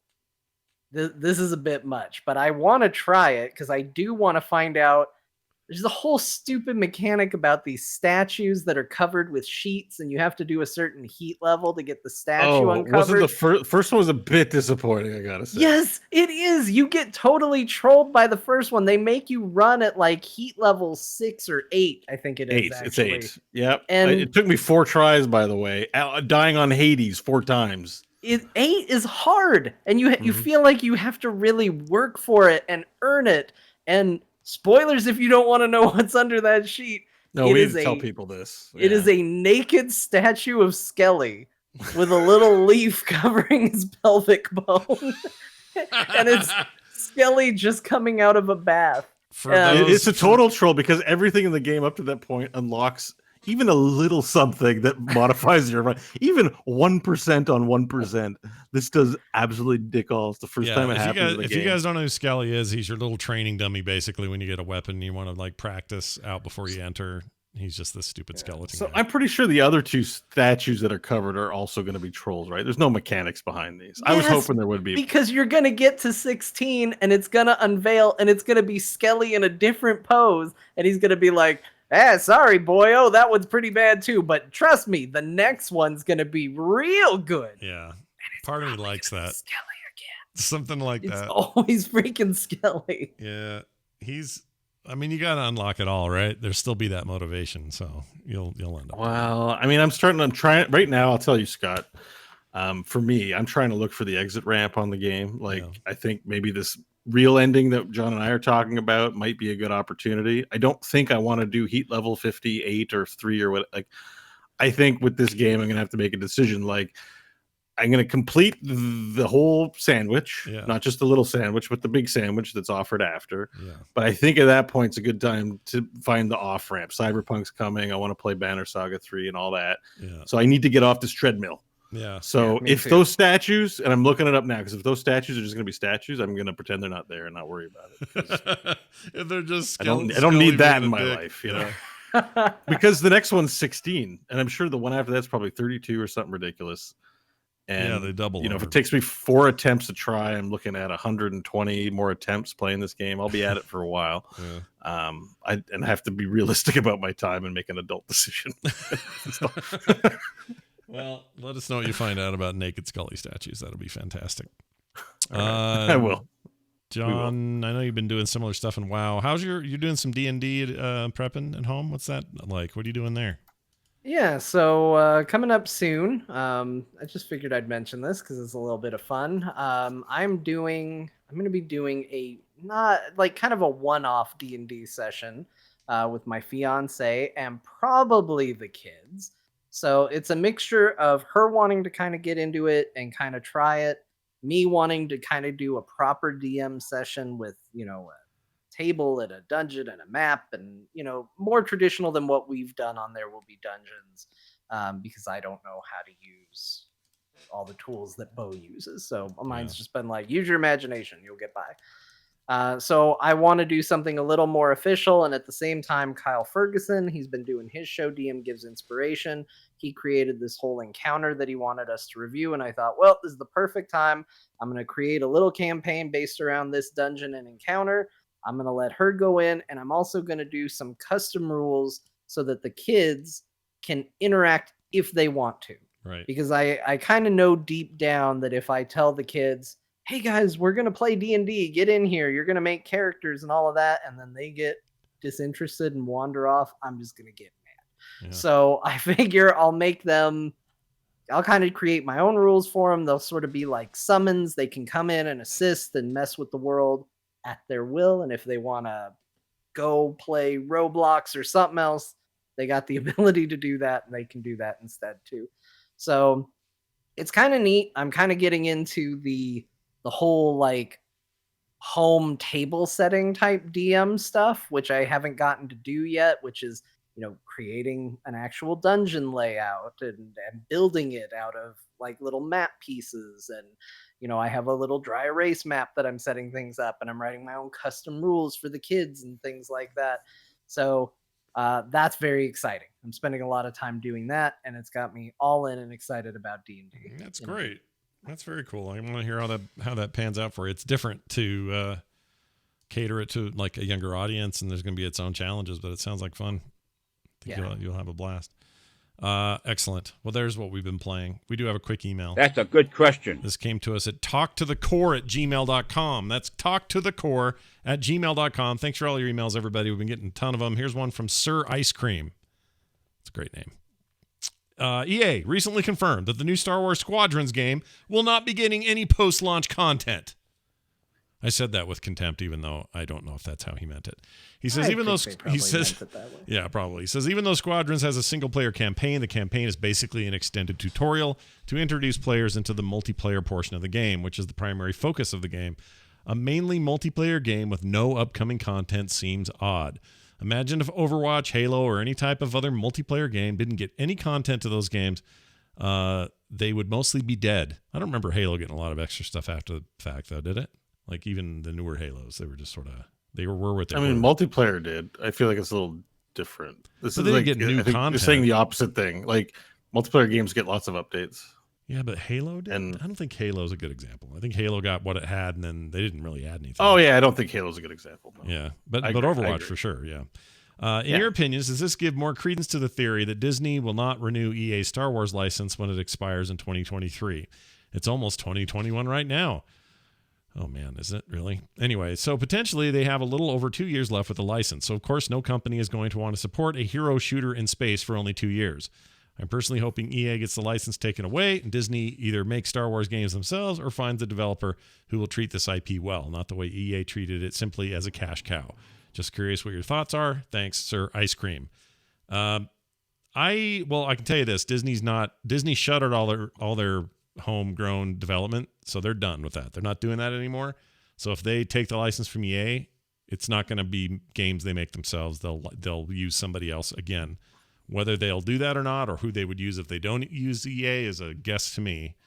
this is a bit much. But I want to try it because I do want to find out. There's a whole stupid mechanic about these statues that are covered with sheets, and you have to do a certain heat level to get the statue uncovered. Wasn't the first one was a bit disappointing, I gotta say. Yes, it is. You get totally trolled by the first one. They make you run at like heat level 6 or 8, I think it is. 8. It's 8. Yep. And it took me 4 tries, by the way. Dying on Hades 4 times. 8 is hard, and you feel like you have to really work for it and earn it. And spoilers if you don't want to know what's under that sheet. No, we need to tell people this. It is a naked statue of Skelly with a little leaf covering his pelvic bone. And it's Skelly just coming out of a bath. It's a total troll because everything in the game up to that point unlocks even a little something that modifies your run. Even 1% on 1%. This does absolutely dick all. It's the first time it happens in the game. If you guys don't know who Skelly is, he's your little training dummy, basically, when you get a weapon and you want to like practice out before you enter. He's just this stupid skeleton. So guy. I'm pretty sure the other 2 statues that are covered are also going to be trolls, right? There's no mechanics behind these. Yes, I was hoping there would be. Because you're going to get to 16 and it's going to unveil and it's going to be Skelly in a different pose. And he's going to be like, sorry, boy. Oh, that one's pretty bad too. But trust me, the next one's going to be real good. Yeah. Part of me likes that. Skelly again. Something like that. It's always freaking Skelly. Yeah. You got to unlock it all, right? There'll still be that motivation. So you'll end up. Well, I'm trying right now. I'll tell you, Scott, for me, I'm trying to look for the exit ramp on the game. I think maybe this real ending that John and I are talking about might be a good opportunity. I don't think I want to do heat level 58 or 3 or what. Like, I think with this game, I'm going to have to make a decision. Like, I'm going to complete the whole sandwich, not just the little sandwich, but the big sandwich that's offered after. Yeah. But I think at that point, it's a good time to find the off ramp. Cyberpunk's coming. I want to play Banner Saga 3 and all that. Yeah. So I need to get off this treadmill. Yeah. So if those statues, and I'm looking it up now, because if those statues are just going to be statues, I'm going to pretend they're not there and not worry about it. If they're just I don't need that in my life, you know. Because the next one's 16, and I'm sure the one after that's probably 32 or something ridiculous. And they double. If it takes me 4 attempts to try, I'm looking at 120 more attempts playing this game. I'll be at it for a while. I have to be realistic about my time and make an adult decision. Well, let us know what you find out about naked Scully statues. That'll be fantastic. I will. John, I know you've been doing similar stuff in WoW. You're doing some D&D prepping at home? What's that like? What are you doing there? Yeah, so coming up soon, I just figured I'd mention this because it's a little bit of fun. I'm going to be doing a not like kind of a one-off D&D session with my fiance and probably the kids. So it's a mixture of her wanting to kind of get into it and kind of try it, me wanting to kind of do a proper DM session with, table and a dungeon and a map and more traditional than what we've done on There Will Be Dungeons, because I don't know how to use all the tools that Bo uses, so mine's just been like, use your imagination, you'll get by. So I want to do something a little more official, and at the same time, Kyle Ferguson, he's been doing his show DM Gives Inspiration. He created this whole encounter that he wanted us to review, and I thought, well, this is the perfect time. I'm going to create a little campaign based around this dungeon and encounter. I'm going to let her go in, and I'm also going to do some custom rules so that the kids can interact if they want to. Right. Because I kind of know deep down that if I tell the kids, hey guys, we're going to play D&D, get in here, you're going to make characters and all of that, and then they get disinterested and wander off, I'm just going to get mad. Yeah. So I figure I'll kind of create my own rules for them. They'll sort of be like summons. They can come in and assist and mess with the world at their will, and if they want to go play Roblox or something else, they got the ability to do that, and they can do that instead too. So it's kind of neat. I'm kind of getting into the whole like home table setting type DM stuff, which I haven't gotten to do yet, which is creating an actual dungeon layout and building it out of like little map pieces. And I have a little dry erase map that I'm setting things up, and I'm writing my own custom rules for the kids and things like that. So that's very exciting. I'm spending a lot of time doing that, and it's got me all in and excited about D&D. That's great. That's very cool. I want to hear how that pans out for you. It's different to cater it to like a younger audience, and there's going to be its own challenges, but it sounds like fun. I think you'll have a blast. Excellent. Well, there's what we've been playing. We do have a quick email. That's a good question. This came to us at talktothecore@gmail.com. That's talktothecore@gmail.com. Thanks for all your emails, everybody. We've been getting a ton of them. Here's one from Sir Ice Cream. It's a great name. EA recently confirmed that the new Star Wars Squadrons game will not be getting any post-launch content. I said that with contempt, even though I don't know if that's how he meant it. He says, probably. He says, even though Squadrons has a single-player campaign, the campaign is basically an extended tutorial to introduce players into the multiplayer portion of the game, which is the primary focus of the game. A mainly multiplayer game with no upcoming content seems odd. Imagine if Overwatch, Halo, or any type of other multiplayer game didn't get any content to those games. They would mostly be dead. I don't remember Halo getting a lot of extra stuff after the fact, though, did it? Like even the newer Halos, they were just sort of were what they were. I mean, multiplayer did. I feel like it's a little different. This is like get new content. You're saying the opposite thing. Like multiplayer games get lots of updates. Yeah, but Halo did. And I don't think Halo's a good example. I think Halo got what it had, and then they didn't really add anything. Oh yeah, I don't think Halo's a good example. No. Yeah, but Overwatch for sure. Yeah. In your opinions, does this give more credence to the theory that Disney will not renew EA's Star Wars license when it expires in 2023? It's almost 2021 right now. Oh, man, is it really? Anyway, so potentially they have a little over 2 years left with the license. So, of course, no company is going to want to support a hero shooter in space for only 2 years. I'm personally hoping EA gets the license taken away and Disney either makes Star Wars games themselves or finds a developer who will treat this IP well, not the way EA treated it simply as a cash cow. Just curious what your thoughts are. Thanks, Sir Ice Cream. I can tell you this. Disney shuttered all their homegrown development, so they're done with that. They're not doing that anymore. So if they take the license from EA, it's not going to be games they make themselves. They'll use somebody else again. Whether they'll do that or not, or who they would use if they don't use EA, is a guess to me.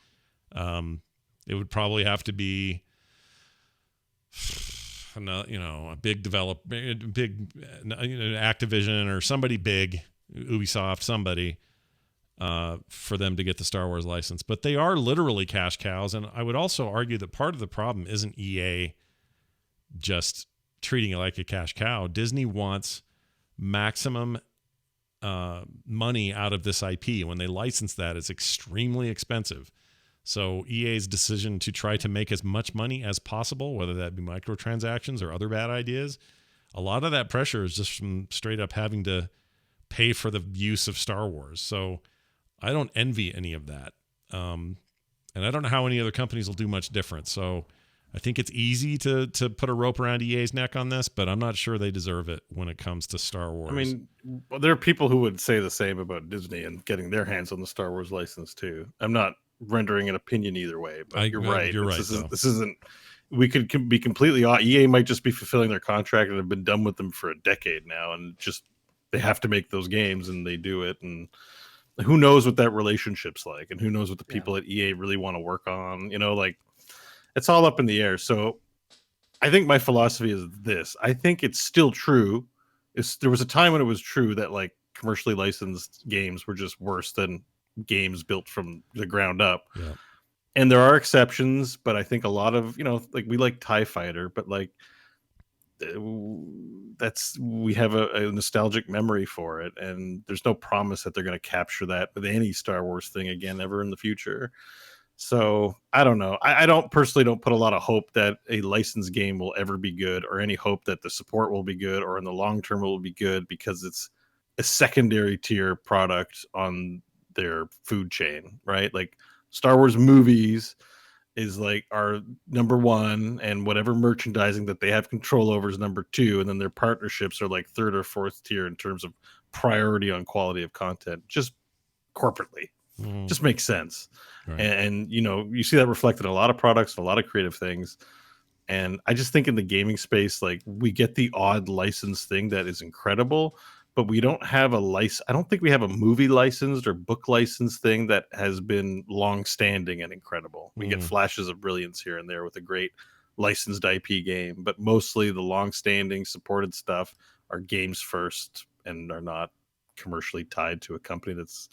It would probably have to be, a big Activision or somebody big, Ubisoft, somebody. For them to get the Star Wars license. But they are literally cash cows, and I would also argue that part of the problem isn't EA just treating it like a cash cow. Disney wants maximum money out of this IP. When they license that, it's extremely expensive. So EA's decision to try to make as much money as possible, whether that be microtransactions or other bad ideas, a lot of that pressure is just from straight up having to pay for the use of Star Wars. So I don't envy any of that. And I don't know how any other companies will do much different. So I think it's easy to put a rope around EA's neck on this, but I'm not sure they deserve it when it comes to Star Wars. I mean, there are people who would say the same about Disney and getting their hands on the Star Wars license too. I'm not rendering an opinion either way, but you're right. This isn't. We could be completely. EA might just be fulfilling their contract and have been done with them for a decade now, and just they have to make those games and they do it. And who knows what that relationship's like, and who knows what the people at EA really want to work on. You know, like it's all up in the air. So I think my philosophy is this. I think it's still true. There was a time when it was true that like commercially licensed games were just worse than games built from the ground up. Yeah. And there are exceptions, but I think a lot of, like we like TIE Fighter, but like we have a nostalgic memory for it, and there's no promise that they're going to capture that with any Star Wars thing again ever in the future. So I don't know. I don't personally put a lot of hope that a licensed game will ever be good, or any hope that the support will be good, or in the long term it will be good, because it's a secondary tier product on their food chain, right? Like Star Wars movies is like our number one, and whatever merchandising that they have control over is number two, and then their partnerships are like third or fourth tier in terms of priority on quality of content, just corporately. Just makes sense. Right. And you see that reflected in a lot of products and a lot of creative things. And I just think in the gaming space, like we get the odd license thing that is incredible, but we don't have I don't think we have a movie licensed or book licensed thing that has been long-standing and incredible. We get flashes of brilliance here and there with a great licensed IP game, but mostly the long-standing supported stuff are games first and are not commercially tied to a company that's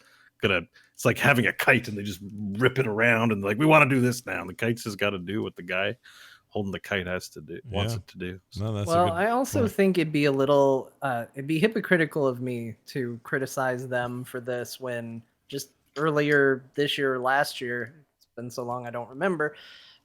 it's like having a kite and they just rip it around and like, we want to do this now. And the kite's just got to do what the guy holding the kite has to do, wants it to do. So. No, well, I also think it'd be a little, it'd be hypocritical of me to criticize them for this when just earlier this year or last year, it's been so long I don't remember,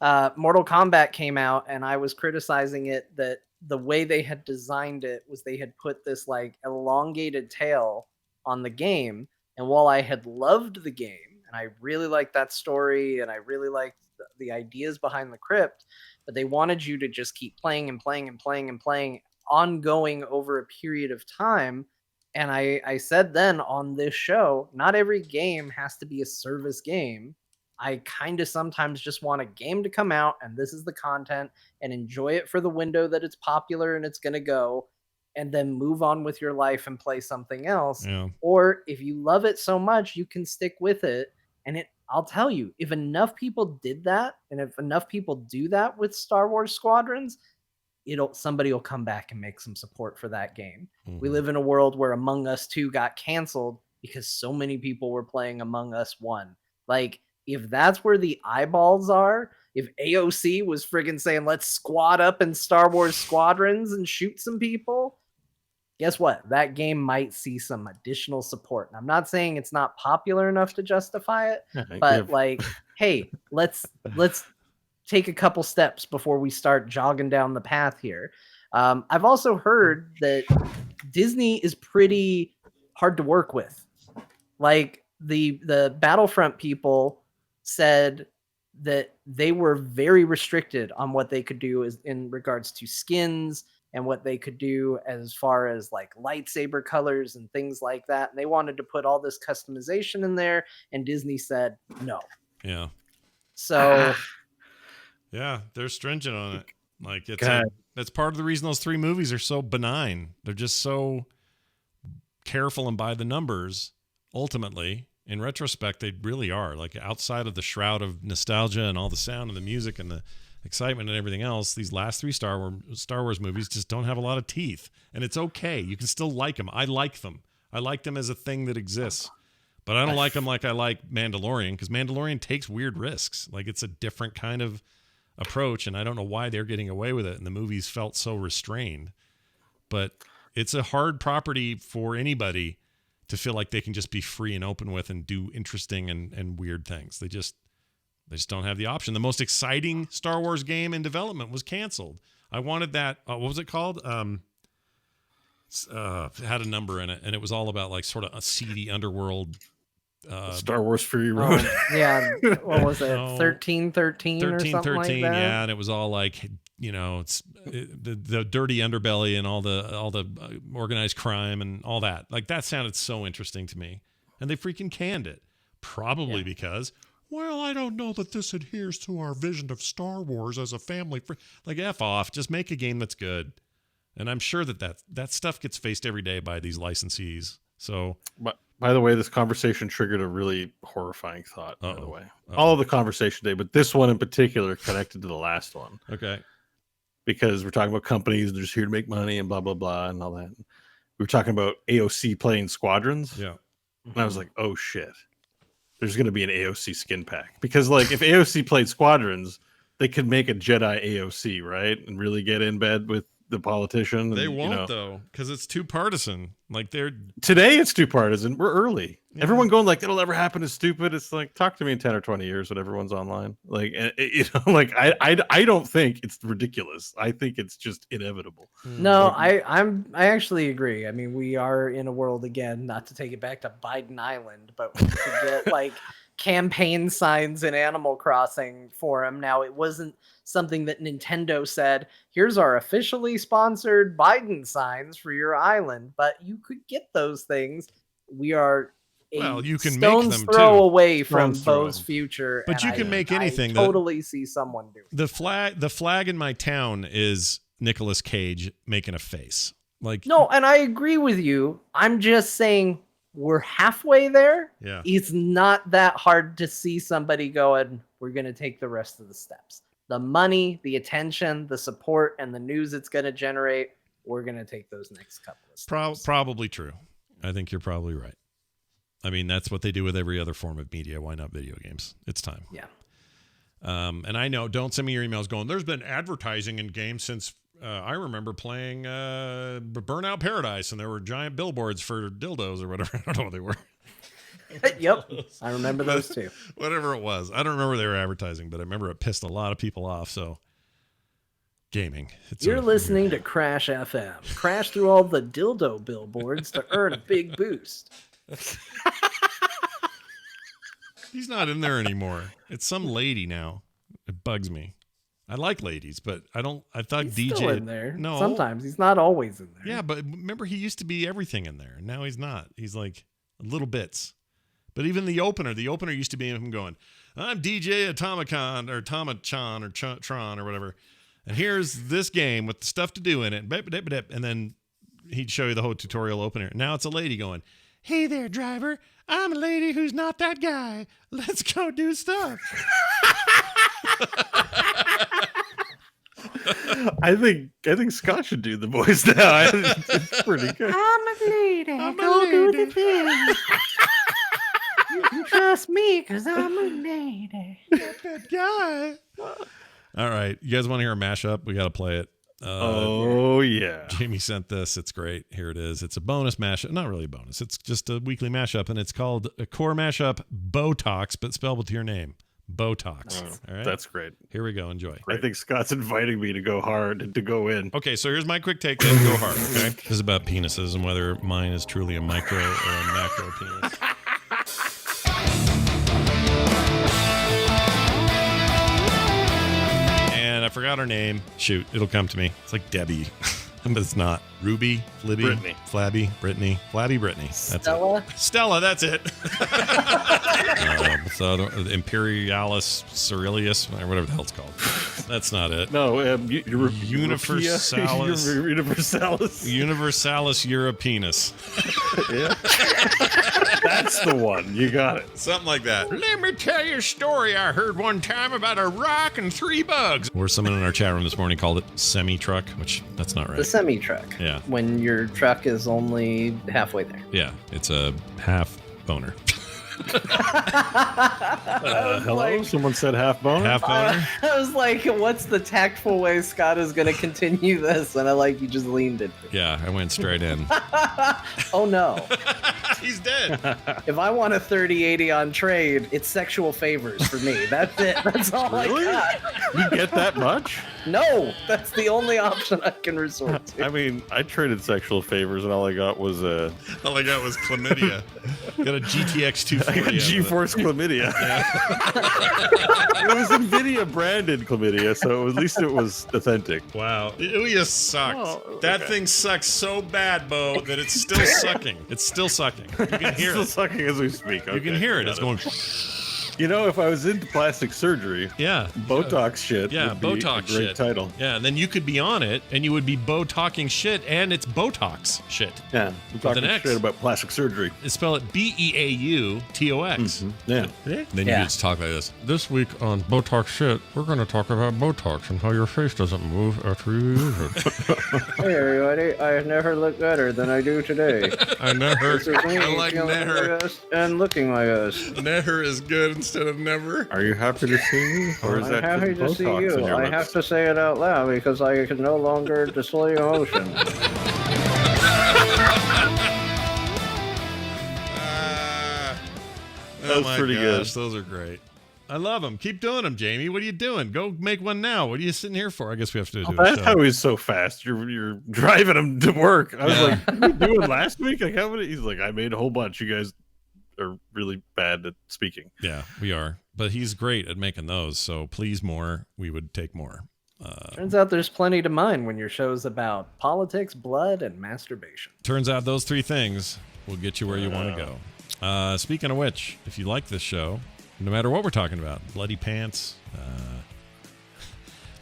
Mortal Kombat came out and I was criticizing it that the way they had designed it was they had put this like elongated tail on the game. And while I had loved the game and I really liked that story and I really liked the ideas behind the crypt, but they wanted you to just keep playing and playing and playing and playing ongoing over a period of time. And I said then on this show, not every game has to be a service game. I kind of sometimes just want a game to come out and this is the content and enjoy it for the window that it's popular and it's going to go, and then move on with your life and play something else. Yeah. Or if you love it so much, you can stick with it. And I'll tell you, if enough people did that, and if enough people do that with Star Wars Squadrons, somebody will come back and make some support for that game. We live in a world where Among Us 2 got canceled because so many people were playing Among Us 1. Like, if that's where the eyeballs are, if AOC was friggin' saying, let's squad up in Star Wars Squadrons and shoot some people, guess what? That game might see some additional support. And I'm not saying it's not popular enough to justify it, but like, hey, let's take a couple steps before we start jogging down the path here. I've also heard that Disney is pretty hard to work with. Like the Battlefront people said that they were very restricted on what they could do in regards to skins and what they could do as far as like lightsaber colors and things like that. And they wanted to put all this customization in there, and Disney said no. Yeah. So yeah, they're stringent on it. Like that's part of the reason those three movies are so benign. They're just so careful and by the numbers. Ultimately, in retrospect, they really are. Like outside of the shroud of nostalgia and all the sound and the music and the excitement and everything else, these last three Star Wars movies just don't have a lot of teeth. And it's okay. You can still like them. I like them. I like them as a thing that exists. But I don't like them like I like Mandalorian, because Mandalorian takes weird risks. Like it's a different kind of approach, and I don't know why they're getting away with it. And the movies felt so restrained. But it's a hard property for anybody to feel like they can just be free and open with and do interesting and weird things. They just don't have the option. The most exciting Star Wars game in development was canceled. I wanted that. What was it called? It had a number in it, and it was all about like sort of a seedy underworld. Star Wars Fury Road. Yeah. What was it? 1313 or something like that? Yeah, and it was all like, it's the dirty underbelly and all the organized crime and all that. Like that sounded so interesting to me, and they freaking canned it, probably because, well, I don't know that this adheres to our vision of Star Wars as a family. Like, F off, just make a game that's good. And I'm sure that stuff gets faced every day by these licensees. So, but by the way, this conversation triggered a really horrifying thought. By the way, all of the conversation today, but this one in particular connected to the last one. Okay, because we're talking about companies that are just here to make money and blah blah blah and all that. We were talking about AOC playing Squadrons. Yeah, and I was like, oh shit, there's going to be an AOC skin pack, because like if AOC played Squadrons, they could make a Jedi AOC, right, and really get in bed with the politician. They won't though, because it's too partisan. Like today it's too partisan. We're early. Yeah. Everyone going like it'll never happen is stupid. It's like, talk to me in 10 or 20 years when everyone's online. Like, like I don't think it's ridiculous. I think it's just inevitable. No, I actually agree. I mean, we are in a world, again, not to take it back to Biden Island, but we could get like campaign signs in Animal Crossing for him. Now, it wasn't something that Nintendo said, here's our officially sponsored Biden signs for your island, but you could get those things. We are you can stone's make them throw too. away from Bo's future. But you can make anything. I totally see someone doing the flag in my town is Nicolas Cage making a face. Like, no, and I agree with you. I'm just saying we're halfway there. Yeah. It's not that hard to see somebody going, we're going to take the rest of the steps. The money, the attention, the support, and the news it's going to generate, we're going to take those next couple of steps. Probably true. I think you're probably right. I mean, that's what they do with every other form of media. Why not video games? It's time. Yeah. And I know, don't send me your emails going, there's been advertising in games since I remember playing Burnout Paradise, and there were giant billboards for dildos or whatever. I don't know what they were. Yep. I remember those too. Whatever it was. I don't remember they were advertising, but I remember it pissed a lot of people off. So, gaming. You're listening to Crash FM. Crash through all the dildo billboards to earn a big boost. He's not in there anymore. It's some lady now. It bugs me. I like ladies, but I thought he's DJ still in there. No, sometimes he's not always in there. Yeah, but remember he used to be everything in there. Now he's not. He's like little bits. But even the opener used to be him going, "I'm DJ Atomicon or Tomachan or Tron or whatever, and here's this game with the stuff to do in it." And then he'd show you the whole tutorial opener. Now it's a lady going, "Hey there, driver. I'm a lady who's not that guy. Let's go do stuff." I think Scott should do the voice now. It's pretty good. I'm a lady. Go do the thing. You can trust me because I'm a lady. Not that guy. All right. You guys want to hear a mashup? We got to play it. Oh, yeah. Jamie sent this. It's great. Here it is. It's a bonus mashup. Not really a bonus. It's just a weekly mashup, and it's called a core mashup Botox, but spelled with your name. Botox. All right. That's great. Here we go. Enjoy. I think Scott's inviting me to go hard and to go in. Okay, so here's my quick take. Then go hard. Okay. This is about penises and whether mine is truly a micro or a macro penis. And I forgot her name. Shoot, it'll come to me. It's like Debbie. But it's not. Ruby, Flibby, Brittany. Flabby, Brittany, Flabby, Brittany. That's Stella? it. Stella, that's it. Imperialis Cerealius, or whatever the hell it's called. That's not it. No, Universalis. Universalis Europeanus. Yeah. That's the one. You got it. Something like that. Let me tell you a story I heard one time about a rock and 3 bugs. Or someone in our chat room this morning called it semi-truck, which that's not right. The semi-truck. Yeah. When your truck is only halfway there. Yeah, it's a half boner. Hello? Like, someone said half boner? Half boner? I was like, what's the tactful way Scott is going to continue this? And I like, you just leaned it. Yeah, I went straight in. Oh, no. He's dead. If I want a 30-80 on trade, it's sexual favors for me. That's it. That's all Really? I got. You get that much? No, that's the only option I can resort to. I mean, I traded sexual favors, and all I got was All I got was chlamydia. Got a GTX 240. I got GeForce chlamydia. Yeah. It was NVIDIA branded chlamydia, so at least it was authentic. Wow. You sucked. Oh, That okay. thing sucks so bad, Bo, that it's still sucking. It's still sucking. You can hear Still it. sucking as we speak. You can hear it. got It's going. You know, if I was into plastic surgery, Yeah. Botox shit. Yeah, would be Botox a great shit. title. Yeah, and then you could be on it, and you would be Bo-talking shit, and it's Botox shit. Yeah, I'm talking an X. straight about plastic surgery. Spell it BEAUTOX. Yeah. Then you Yeah. just talk like this. This week on Botox shit, we're going to talk about Botox and how your face doesn't move after you use it. Hey everybody, I never look better than I do today. I never. This is me, I like feeling never. my best and looking my best. Never is good instead of never. Are you happy to see me? Or is I'm that happy just to see Botox in you. your I lips? have to say it out loud because I can no longer display emotion. That was pretty good. Those are great. I love them. Keep doing them, Jamie. What are you doing? Go make one now. What are you sitting here for? I guess we have to do a That's show. how he's so fast. You're driving him to work. I was Yeah. like, what are you doing last week? Like, how many? He's like, I made a whole bunch. You guys are really bad at speaking. Yeah, we are. But he's great at making those. So please more. We would take more. Turns out there's plenty to mine when your show's about politics, blood, and masturbation. Turns out those three things will get you where you want to go. Speaking of which, if you like this show, no matter what we're talking about, bloody pants,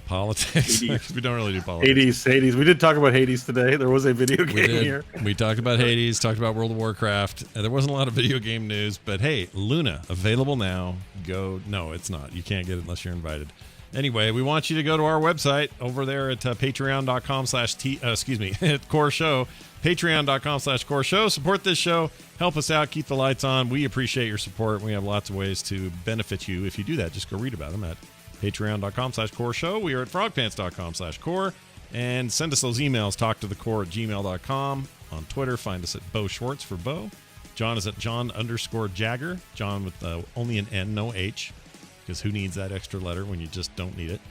politics. We don't really do politics. Hades. We did talk about Hades today. There was a video We game did. here. We talked about Hades, talked about World of Warcraft. There wasn't a lot of video game news, but hey, Luna, available now. Go. No, it's not. You can't get it unless you're invited. Anyway, we want you to go to our website over there at patreon.com/core show, patreon.com/core show. Support this show. Help us out. Keep the lights on. We appreciate your support. We have lots of ways to benefit you if you do that. Just go read about them at patreon.com/core show. We are at frogpants.com/core. And send us those emails. Talk to the core at gmail.com. On Twitter, find us at Bo Schwartz for Bo. John is at John_Jagger. John with only an N, no H. Because who needs that extra letter when you just don't need it?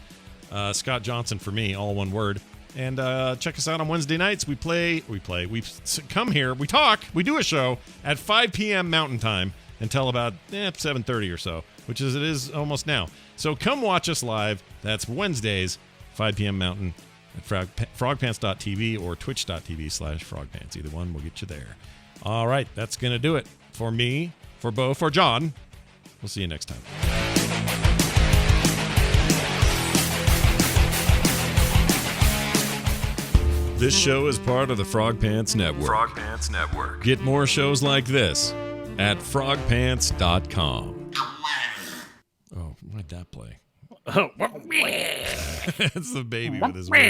Scott Johnson for me, all one word. And check us out on Wednesday nights. We come here, we talk, we do a show at 5 p.m. Mountain Time until about 7:30 or so, which is it is almost now. So come watch us live. That's Wednesdays, 5 p.m. Mountain at frogpants.tv or twitch.tv/frogpants. Either one will get you there. All right, that's going to do it for me, for Bo, for John. We'll see you next time. This show is part of the Frog Pants Network. Frog Pants Network. Get more shows like this at frogpants.com. Oh, why'd that play? It's the baby with his